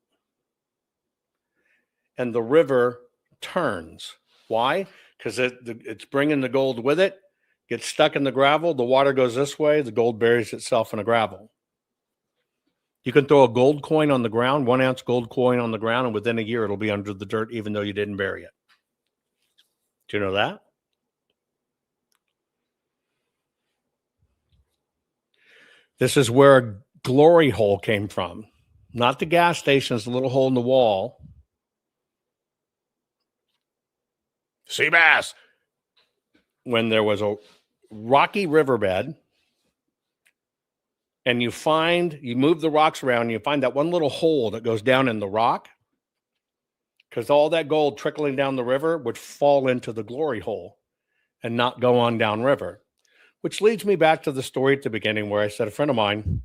B: And the river turns. Why? Because it's bringing the gold with it, gets stuck in the gravel, the water goes this way, the gold buries itself in the gravel. You can throw a gold coin on the ground, 1 ounce gold coin on the ground, and within a year it'll be under the dirt even though you didn't bury it. Do you know that? This is where a glory hole came from. Not the gas station, it's a little hole in the wall. Sea bass. When there was a rocky riverbed, and you move the rocks around, and you find that one little hole that goes down in the rock, because all that gold trickling down the river would fall into the glory hole and not go on downriver. Which leads me back to the story at the beginning where I said a friend of mine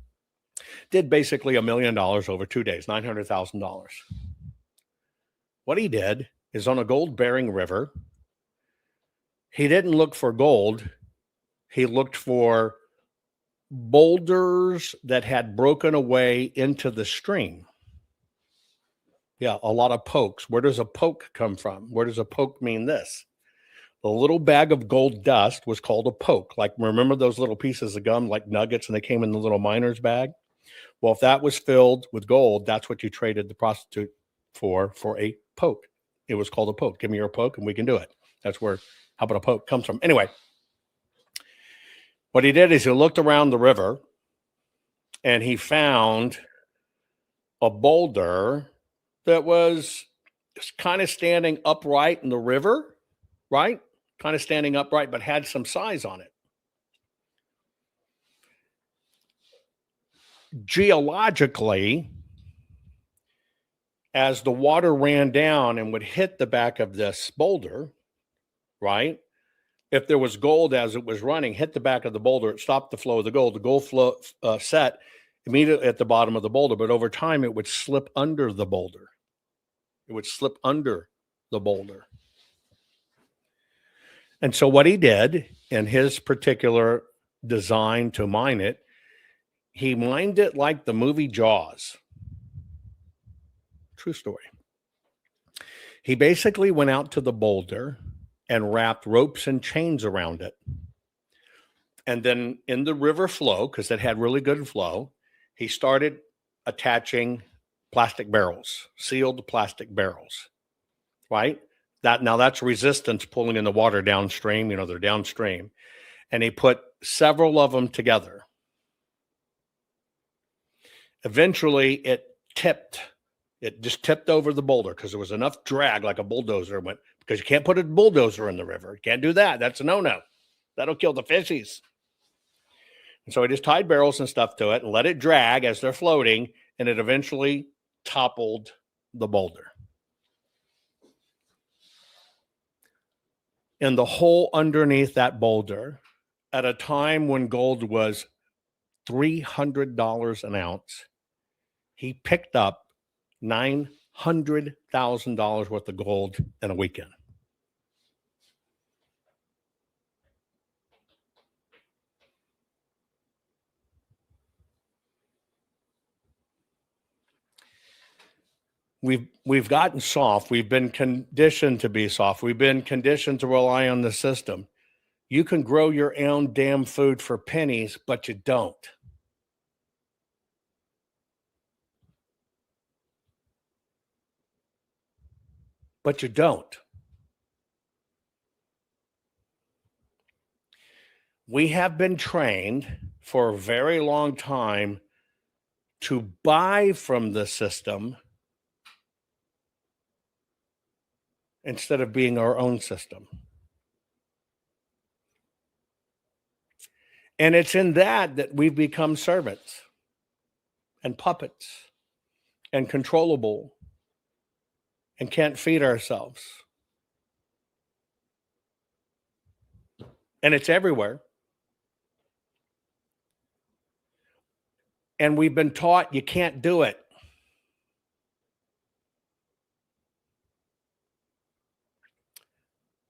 B: did basically $1 million over 2 days, $900,000. What he did is on a gold-bearing river, he didn't look for gold. He looked for boulders that had broken away into the stream. Yeah, a lot of pokes. Where does a poke come from? Where does a poke mean this? The little bag of gold dust was called a poke. Like, remember those little pieces of gum, like nuggets, and they came in the little miner's bag? Well, if that was filled with gold, that's what you traded the prostitute for a poke. It was called a poke. Give me your poke and we can do it. That's where, how about a poke comes from. Anyway, what he did is he looked around the river and he found a boulder that was kind of standing upright in the river, right? Kind of standing upright, but had some size on it. Geologically, as the water ran down and would hit the back of this boulder, right? If there was gold as it was running, hit the back of the boulder, it stopped the flow of the gold. The gold flow set immediately at the bottom of the boulder, but over time it would slip under the boulder. It would slip under the boulder. And so what he did in his particular design to mine it, he mined it like the movie Jaws. True story. He basically went out to the boulder and wrapped ropes and chains around it. And then in the river flow, because it had really good flow, he started attaching plastic barrels, sealed plastic barrels, right? That's resistance pulling in the water downstream. You know, they're downstream. And he put several of them together. Eventually, it tipped. It just tipped over the boulder because there was enough drag like a bulldozer went, because you can't put a bulldozer in the river. You can't do that. That's a no-no. That'll kill the fishies. And so he just tied barrels and stuff to it and let it drag as they're floating, and it eventually toppled the boulder. in the hole underneath that boulder at a time when gold was $300 an ounce. He picked up $900,000 worth of gold in a weekend. We've gotten soft. We've been conditioned to be soft. We've been conditioned to rely on the system. You can grow your own damn food for pennies, but you don't. But you don't. We have been trained for a very long time to buy from the system instead of being our own system. And it's in that we've become servants and puppets and controllable and can't feed ourselves. And it's everywhere. And we've been taught you can't do it.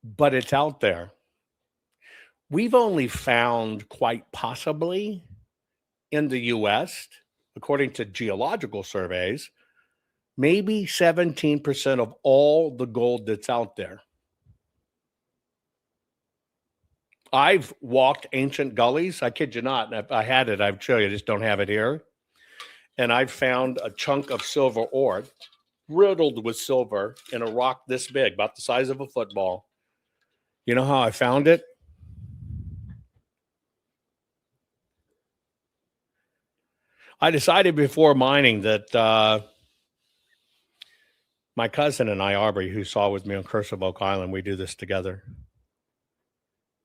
B: But it's out there. We've only found, quite possibly, in the U.S., according to geological surveys, maybe 17% of all the gold that's out there. I've walked ancient gullies. I kid you not. If I had it, I'd show you. I just don't have it here. And I've found a chunk of silver ore, riddled with silver, in a rock this big, about the size of a football. You know how I found it? I decided before mining that my cousin and I, Aubrey, who saw with me on Curse of Oak Island, we do this together.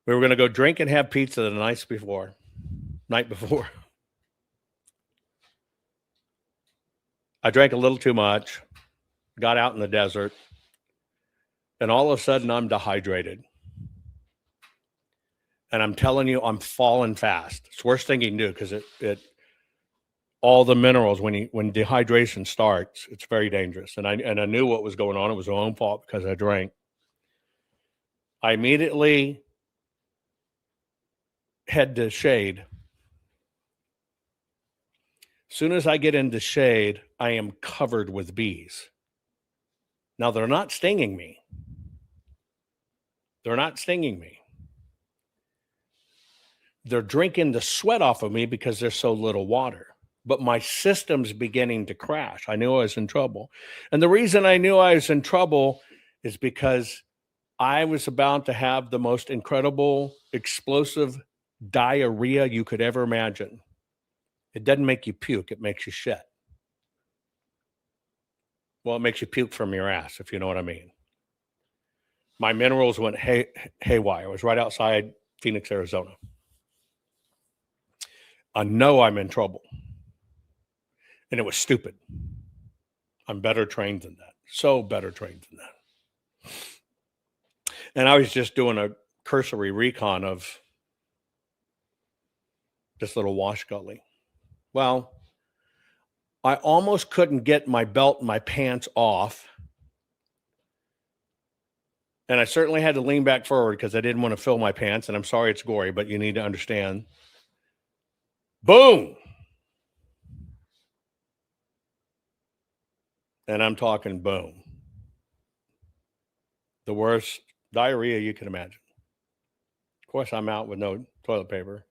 B: We were going to go drink and have pizza the night before. I drank a little too much, got out in the desert, and all of a sudden I'm dehydrated. And I'm telling you, I'm falling fast. It's the worst thing you can do because it all the minerals, when dehydration starts, it's very dangerous. And I knew what was going on. It was my own fault because I drank. I immediately head to shade. As soon as I get into shade, I am covered with bees. Now, they're not stinging me. They're drinking the sweat off of me because there's so little water. But my system's beginning to crash. I knew I was in trouble. And the reason I knew I was in trouble is because I was about to have the most incredible, explosive diarrhea you could ever imagine. It doesn't make you puke, it makes you shit. Well, it makes you puke from your ass, if you know what I mean. My minerals went haywire. I was right outside Phoenix, Arizona. I know I'm in trouble. And it was stupid. I'm better trained than that. So better trained than that. And I was just doing a cursory recon of this little wash gully. Well, I almost couldn't get my belt and my pants off. And I certainly had to lean back forward because I didn't want to fill my pants. And I'm sorry it's gory, but you need to understand. Boom! And I'm talking boom. The worst diarrhea you can imagine. Of course, I'm out with no toilet paper.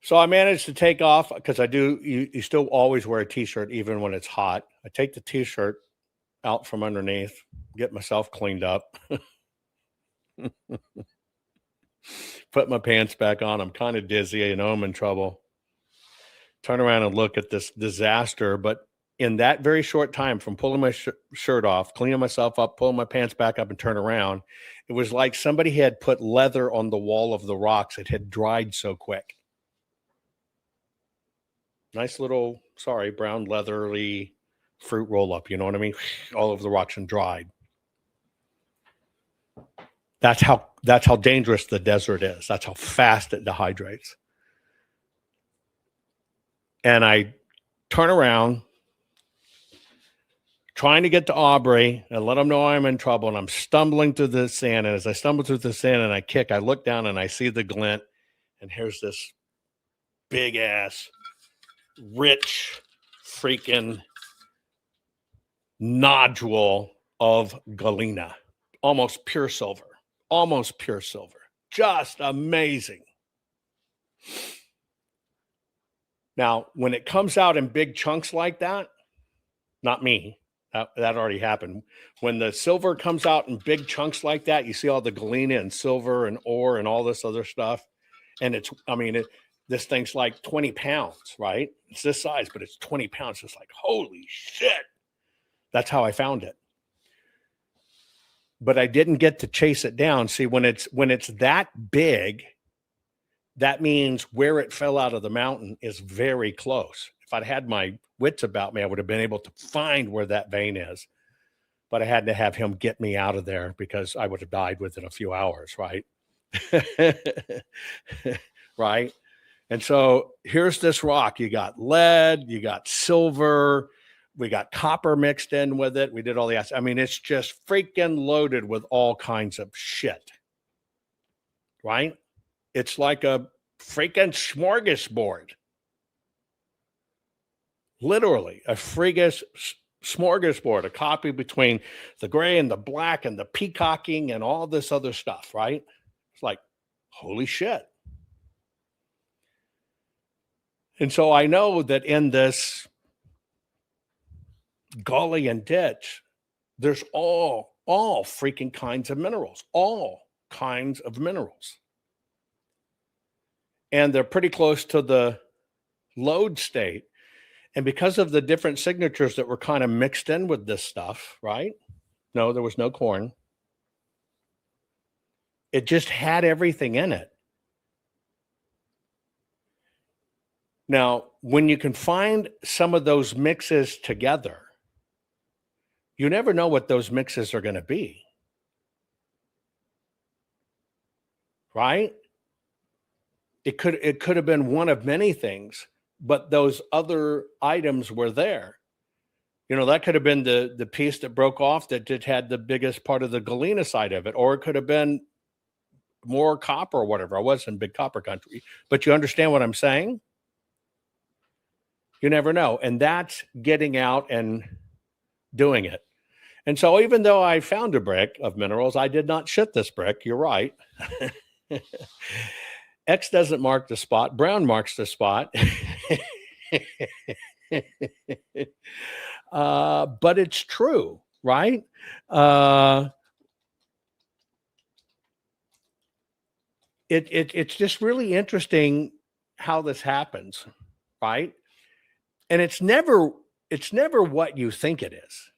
B: So I managed to take off because you still always wear a t-shirt even when it's hot. I take the t-shirt out from underneath, get myself cleaned up, put my pants back on. I'm kind of dizzy. I'm in trouble. Turn around and look at this disaster. But in that very short time from pulling my shirt off, cleaning myself up, pulling my pants back up and turn around, it was like somebody had put leather on the wall of the rocks. It had dried so quick. Nice little, brown leathery fruit roll up. You know what I mean? All over the rocks and dried. That's That's how dangerous the desert is. That's how fast it dehydrates. And I turn around, trying to get to Aubrey and let him know I'm in trouble. And I'm stumbling through the sand. And as I stumble through the sand and I kick, I look down and I see the glint. And here's this big ass, rich, freaking nodule of galena. Almost pure silver. Almost pure silver. Just amazing. Now, when it comes out in big chunks like that, not me, that already happened. When the silver comes out in big chunks like that, you see all the galena and silver and ore and all this other stuff. And this thing's like 20 pounds, right? It's this size, but it's 20 pounds. It's like, holy shit. That's how I found it. But I didn't get to chase it down. See, when it's that big, that means where it fell out of the mountain is very close. If I'd had my wits about me, I would have been able to find where that vein is. But I had to have him get me out of there because I would have died within a few hours, right? Right? And so here's this rock. You got lead, you got silver, we got copper mixed in with it. We did all the acid. I mean, it's just freaking loaded with all kinds of shit, right? It's like a freaking smorgasbord. Literally, a freaking smorgasbord, a copy between the gray and the black and the peacocking and all this other stuff, right? It's like, holy shit. And so I know that in this gully and ditch, there's all freaking kinds of minerals, all kinds of minerals. And they're pretty close to the lode state. And because of the different signatures that were kind of mixed in with this stuff, right? No, there was no corn. It just had everything in it. Now, when you can find some of those mixes together, you never know what those mixes are going to be. Right? It could have been one of many things, but those other items were there. You know, that could have been the piece that broke off that just had the biggest part of the galena side of it, or it could have been more copper or whatever. I was in big copper country, but you understand what I'm saying? You never know. And that's getting out and doing it. And so even though I found a brick of minerals, I did not shit this brick. You're right. X doesn't mark the spot. Brown marks the spot. But it's true, right? It's just really interesting how this happens, right? And it's never what you think it is,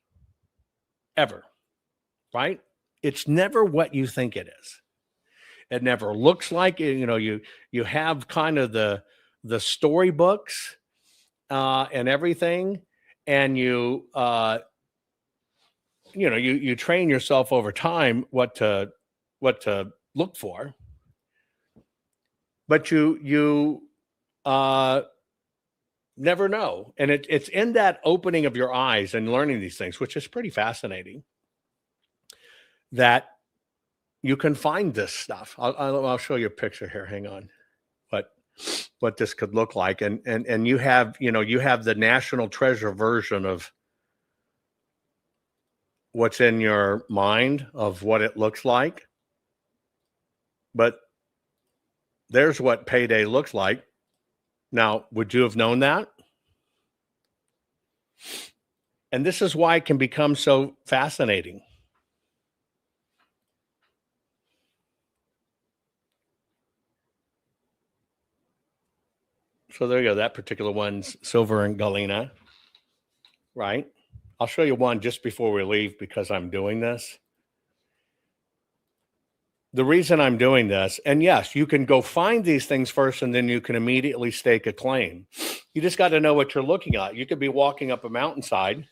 B: ever, right? It's never what you think it is. It never looks like it. You know, you have kind of the storybooks and everything, and you train yourself over time what to look for, but you never know. And it's in that opening of your eyes and learning these things, which is pretty fascinating, that you can find this stuff. I'll show you a picture here. Hang on. What this could look like. And you have the National Treasure version of what's in your mind of what it looks like. But there's what payday looks like. Now, would you have known that? And this is why it can become so fascinating. So there you go. That particular one's silver and galena, right? I'll show you one just before we leave because I'm doing this. The reason I'm doing this, and yes, you can go find these things first and then you can immediately stake a claim. You just got to know what you're looking at. You could be walking up a mountainside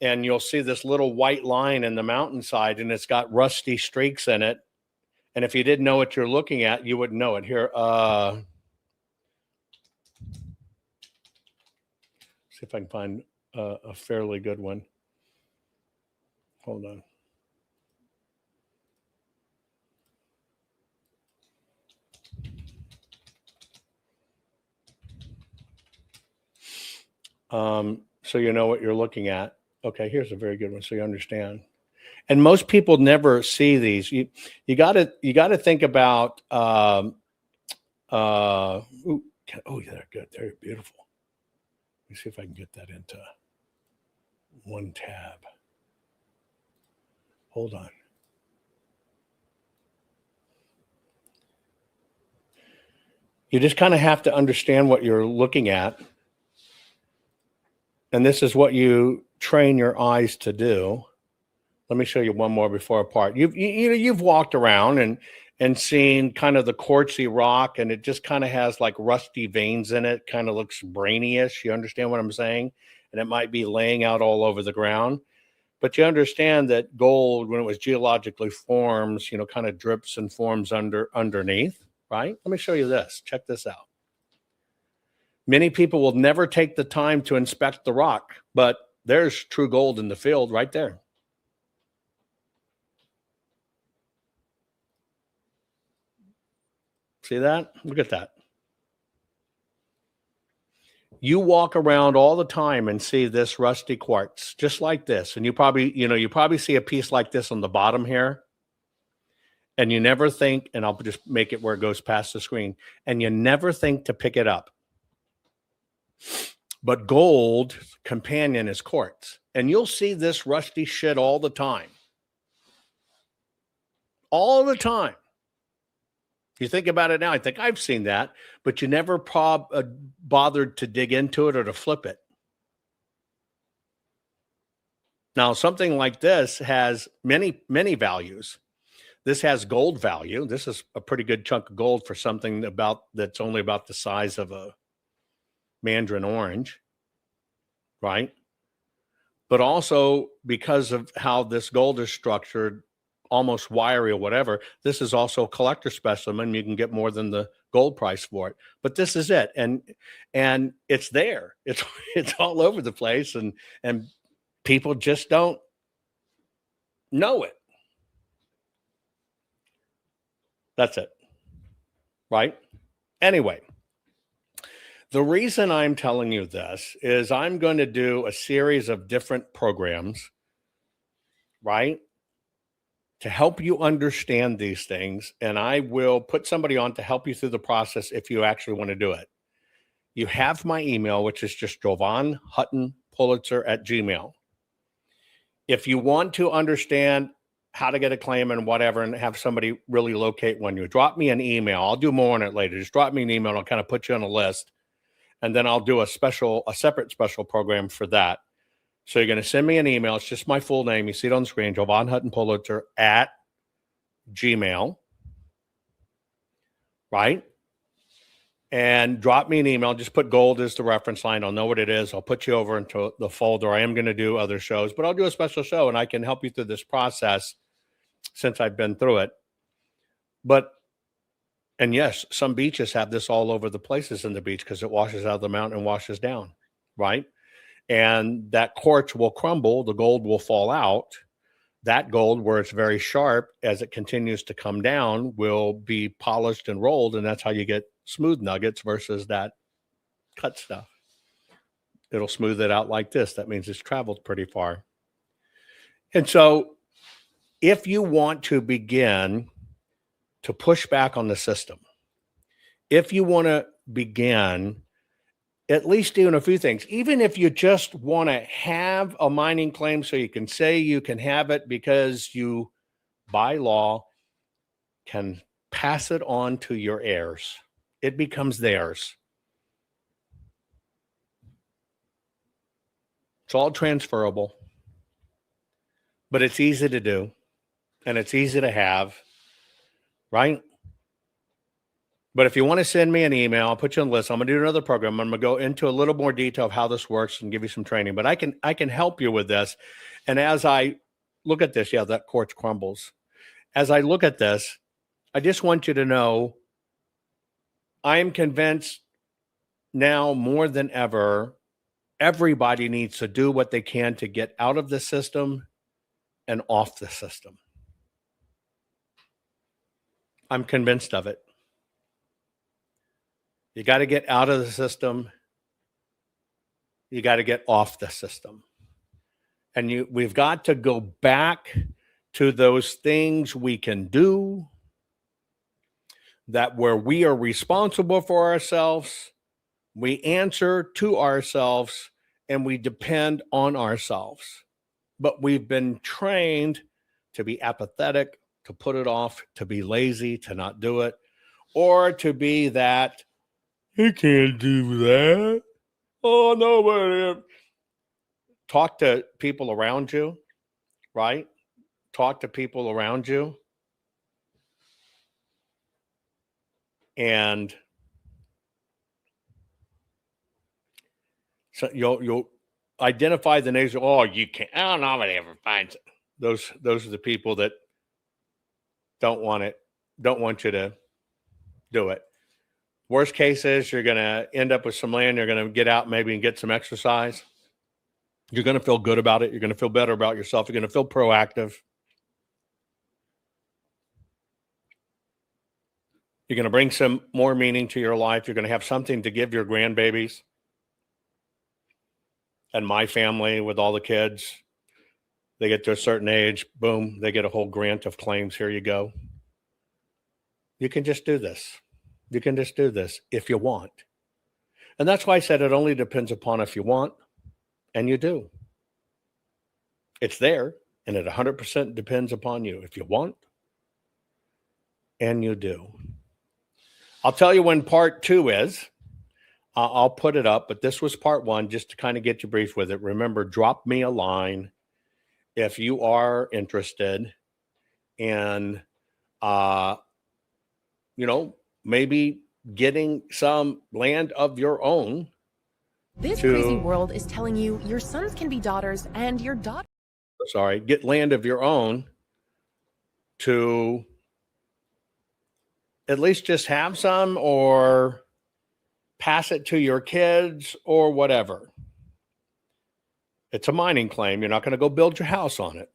B: and you'll see this little white line in the mountainside and it's got rusty streaks in it. And if you didn't know what you're looking at, you wouldn't know it. Here, see if I can find a fairly good one. Hold on. So you know what you're looking at. Okay, here's a very good one, so you understand. And most people never see these. You got to think about. Oh, they're good. They're beautiful. Let me see if I can get that into one tab. Hold on. You just kind of have to understand what you're looking at. And this is what you train your eyes to do. Let me show you one more before I part. You've walked around and seen kind of the quartzy rock, and it just kind of has like rusty veins in it, kind of looks brainy-ish. You understand what I'm saying? And it might be laying out all over the ground. But you understand that gold, when it was geologically formed, kind of drips and forms underneath, right? Let me show you this. Check this out. Many people will never take the time to inspect the rock, but there's true gold in the field right there. See that? Look at that. You walk around all the time and see this rusty quartz, just like this. And you probably see a piece like this on the bottom here. And you never think, and I'll just make it where it goes past the screen, and you never think to pick it up. But gold companion is quartz. And you'll see this rusty shit all the time. All the time. You think about it now, I think I've seen that, but you never bothered to dig into it or to flip it. Now, something like this has many, many values. This has gold value. This is a pretty good chunk of gold for something that's only about the size of a mandarin orange, right? But also because of how this gold is structured, almost wiry or whatever, this is also a collector specimen. You can get more than the gold price for it. But this is it. And it's there. It's all over the place. And people just don't know it. That's it. Right? Anyway, the reason I'm telling you this is I'm going to do a series of different programs, right, to help you understand these things. And I will put somebody on to help you through the process if you actually want to do it. You have my email, which is just Jovan Hutton Pulitzer @gmail.com. If you want to understand how to get a claim and whatever, and have somebody really locate one, you drop me an email. I'll do more on it later. Just drop me an email and I'll kind of put you on a list. And then I'll do a separate special program for that. So you're going to send me an email. It's just my full name. You see it on the screen, Jovan Hutton Pulitzer @gmail.com, right? And drop me an email. Just put gold as the reference line. I'll know what it is. I'll put you over into the folder. I am going to do other shows, but I'll do a special show and I can help you through this process since I've been through it. And yes, some beaches have this all over the places in the beach because it washes out of the mountain and washes down, right? And that quartz will crumble. The gold will fall out. That gold, where it's very sharp, as it continues to come down, will be polished and rolled. And that's how you get smooth nuggets versus that cut stuff. It'll smooth it out like this. That means it's traveled pretty far. And so if you want to begin to push back on the system, if you want to begin at least doing a few things, even if you just want to have a mining claim so you can say you can have it because you, by law, can pass it on to your heirs. It becomes theirs. It's all transferable, but it's easy to do and it's easy to have, right? But if you want to send me an email, I'll put you on the list. I'm going to do another program. I'm going to go into a little more detail of how this works and give you some training. But I can help you with this. And as I look at this, yeah, that quartz crumbles. As I look at this, I just want you to know I am convinced now more than ever, everybody needs to do what they can to get out of the system and off the system. I'm convinced of it. You got to get out of the system. You got to get off the system. And we've got to go back to those things we can do, that where we are responsible for ourselves, we answer to ourselves, and we depend on ourselves. But we've been trained to be apathetic, to put it off, to be lazy, to not do it, or to be that, you can't do that. Oh, nobody. Talk to people around you, right? Talk to people around you. And so you'll identify the names. Oh, you can't. I don't know if ever finds it. Those are the people that don't want it, don't want you to do it. Worst case is you're going to end up with some land. You're going to get out maybe and get some exercise. You're going to feel good about it. You're going to feel better about yourself. You're going to feel proactive. You're going to bring some more meaning to your life. You're going to have something to give your grandbabies. And my family with all the kids, they get to a certain age, boom, they get a whole grant of claims. Here you go. You can just do this. You can just do this if you want. And that's why I said it only depends upon if you want, and you do. It's there, and it 100% depends upon you. If you want, and you do. I'll tell you when part 2 is. I'll put it up, but this was part 1, just to kind of get you brief with it. Remember, drop me a line if you are interested in, maybe getting some land of your own.
C: This crazy world is telling you your sons can be daughters and your daughter.
B: Get land of your own to at least just have some, or pass it to your kids or whatever. It's a mining claim. You're not going to go build your house on it,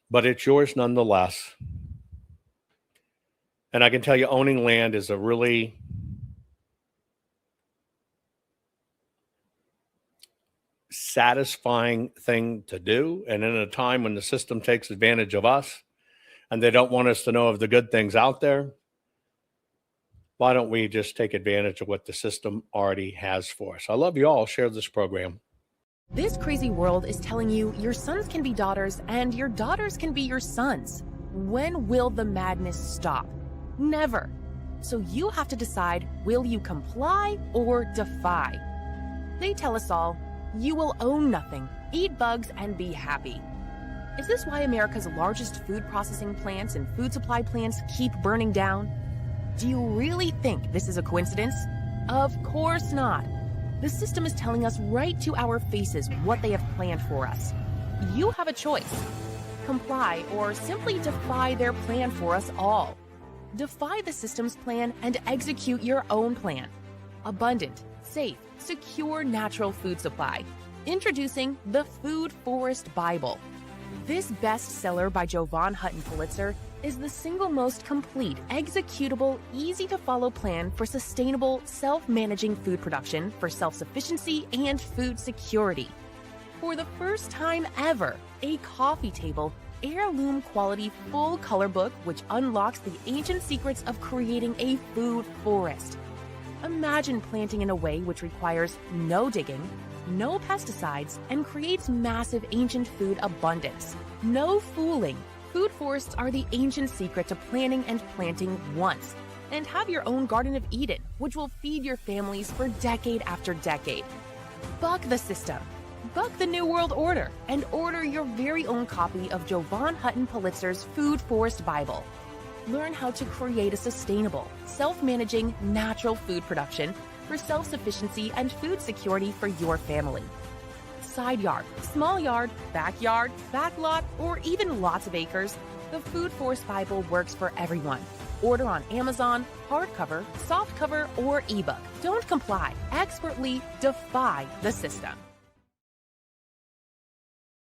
B: but it's yours nonetheless. And I can tell you, owning land is a really satisfying thing to do. And in a time when the system takes advantage of us and they don't want us to know of the good things out there, why don't we just take advantage of what the system already has for us? I love you all. Share this program.
C: This crazy world is telling you your sons can be daughters and your daughters can be your sons. When will the madness stop? Never. So you have to decide, will you comply or defy? They tell us all, you will own nothing, eat bugs, and be happy. Is this why America's largest food processing plants and food supply plants keep burning down? Do you really think this is a coincidence? Of course not. The system is telling us right to our faces what they have planned for us. You have a choice. Comply or simply defy their plan for us all. Defy the system's plan and execute your own plan. Abundant, safe, secure natural food supply. Introducing the Food Forest Bible. This bestseller by Jovan Hutton Pulitzer is the single most complete, executable, easy-to-follow plan for sustainable, self-managing food production for self-sufficiency and food security. For the first time ever, a coffee table, heirloom quality full color book which unlocks the ancient secrets of creating a food forest. Imagine planting in a way which requires no digging, no pesticides, and creates massive ancient food abundance. No fooling. Food forests are the ancient secret to planning and planting once. And have your own Garden of Eden, which will feed your families for decade after decade. Buck the system. Buck the New World Order and order your very own copy of Jovan Hutton Pulitzer's Food Forest Bible. Learn how to create a sustainable, self-managing, natural food production for self-sufficiency and food security for your family. side yard, small yard, backyard, backlot, or even lots of acres, the Food Force Bible works for everyone. Order on Amazon, hardcover, softcover, or ebook. Don't comply. Expertly defy the system.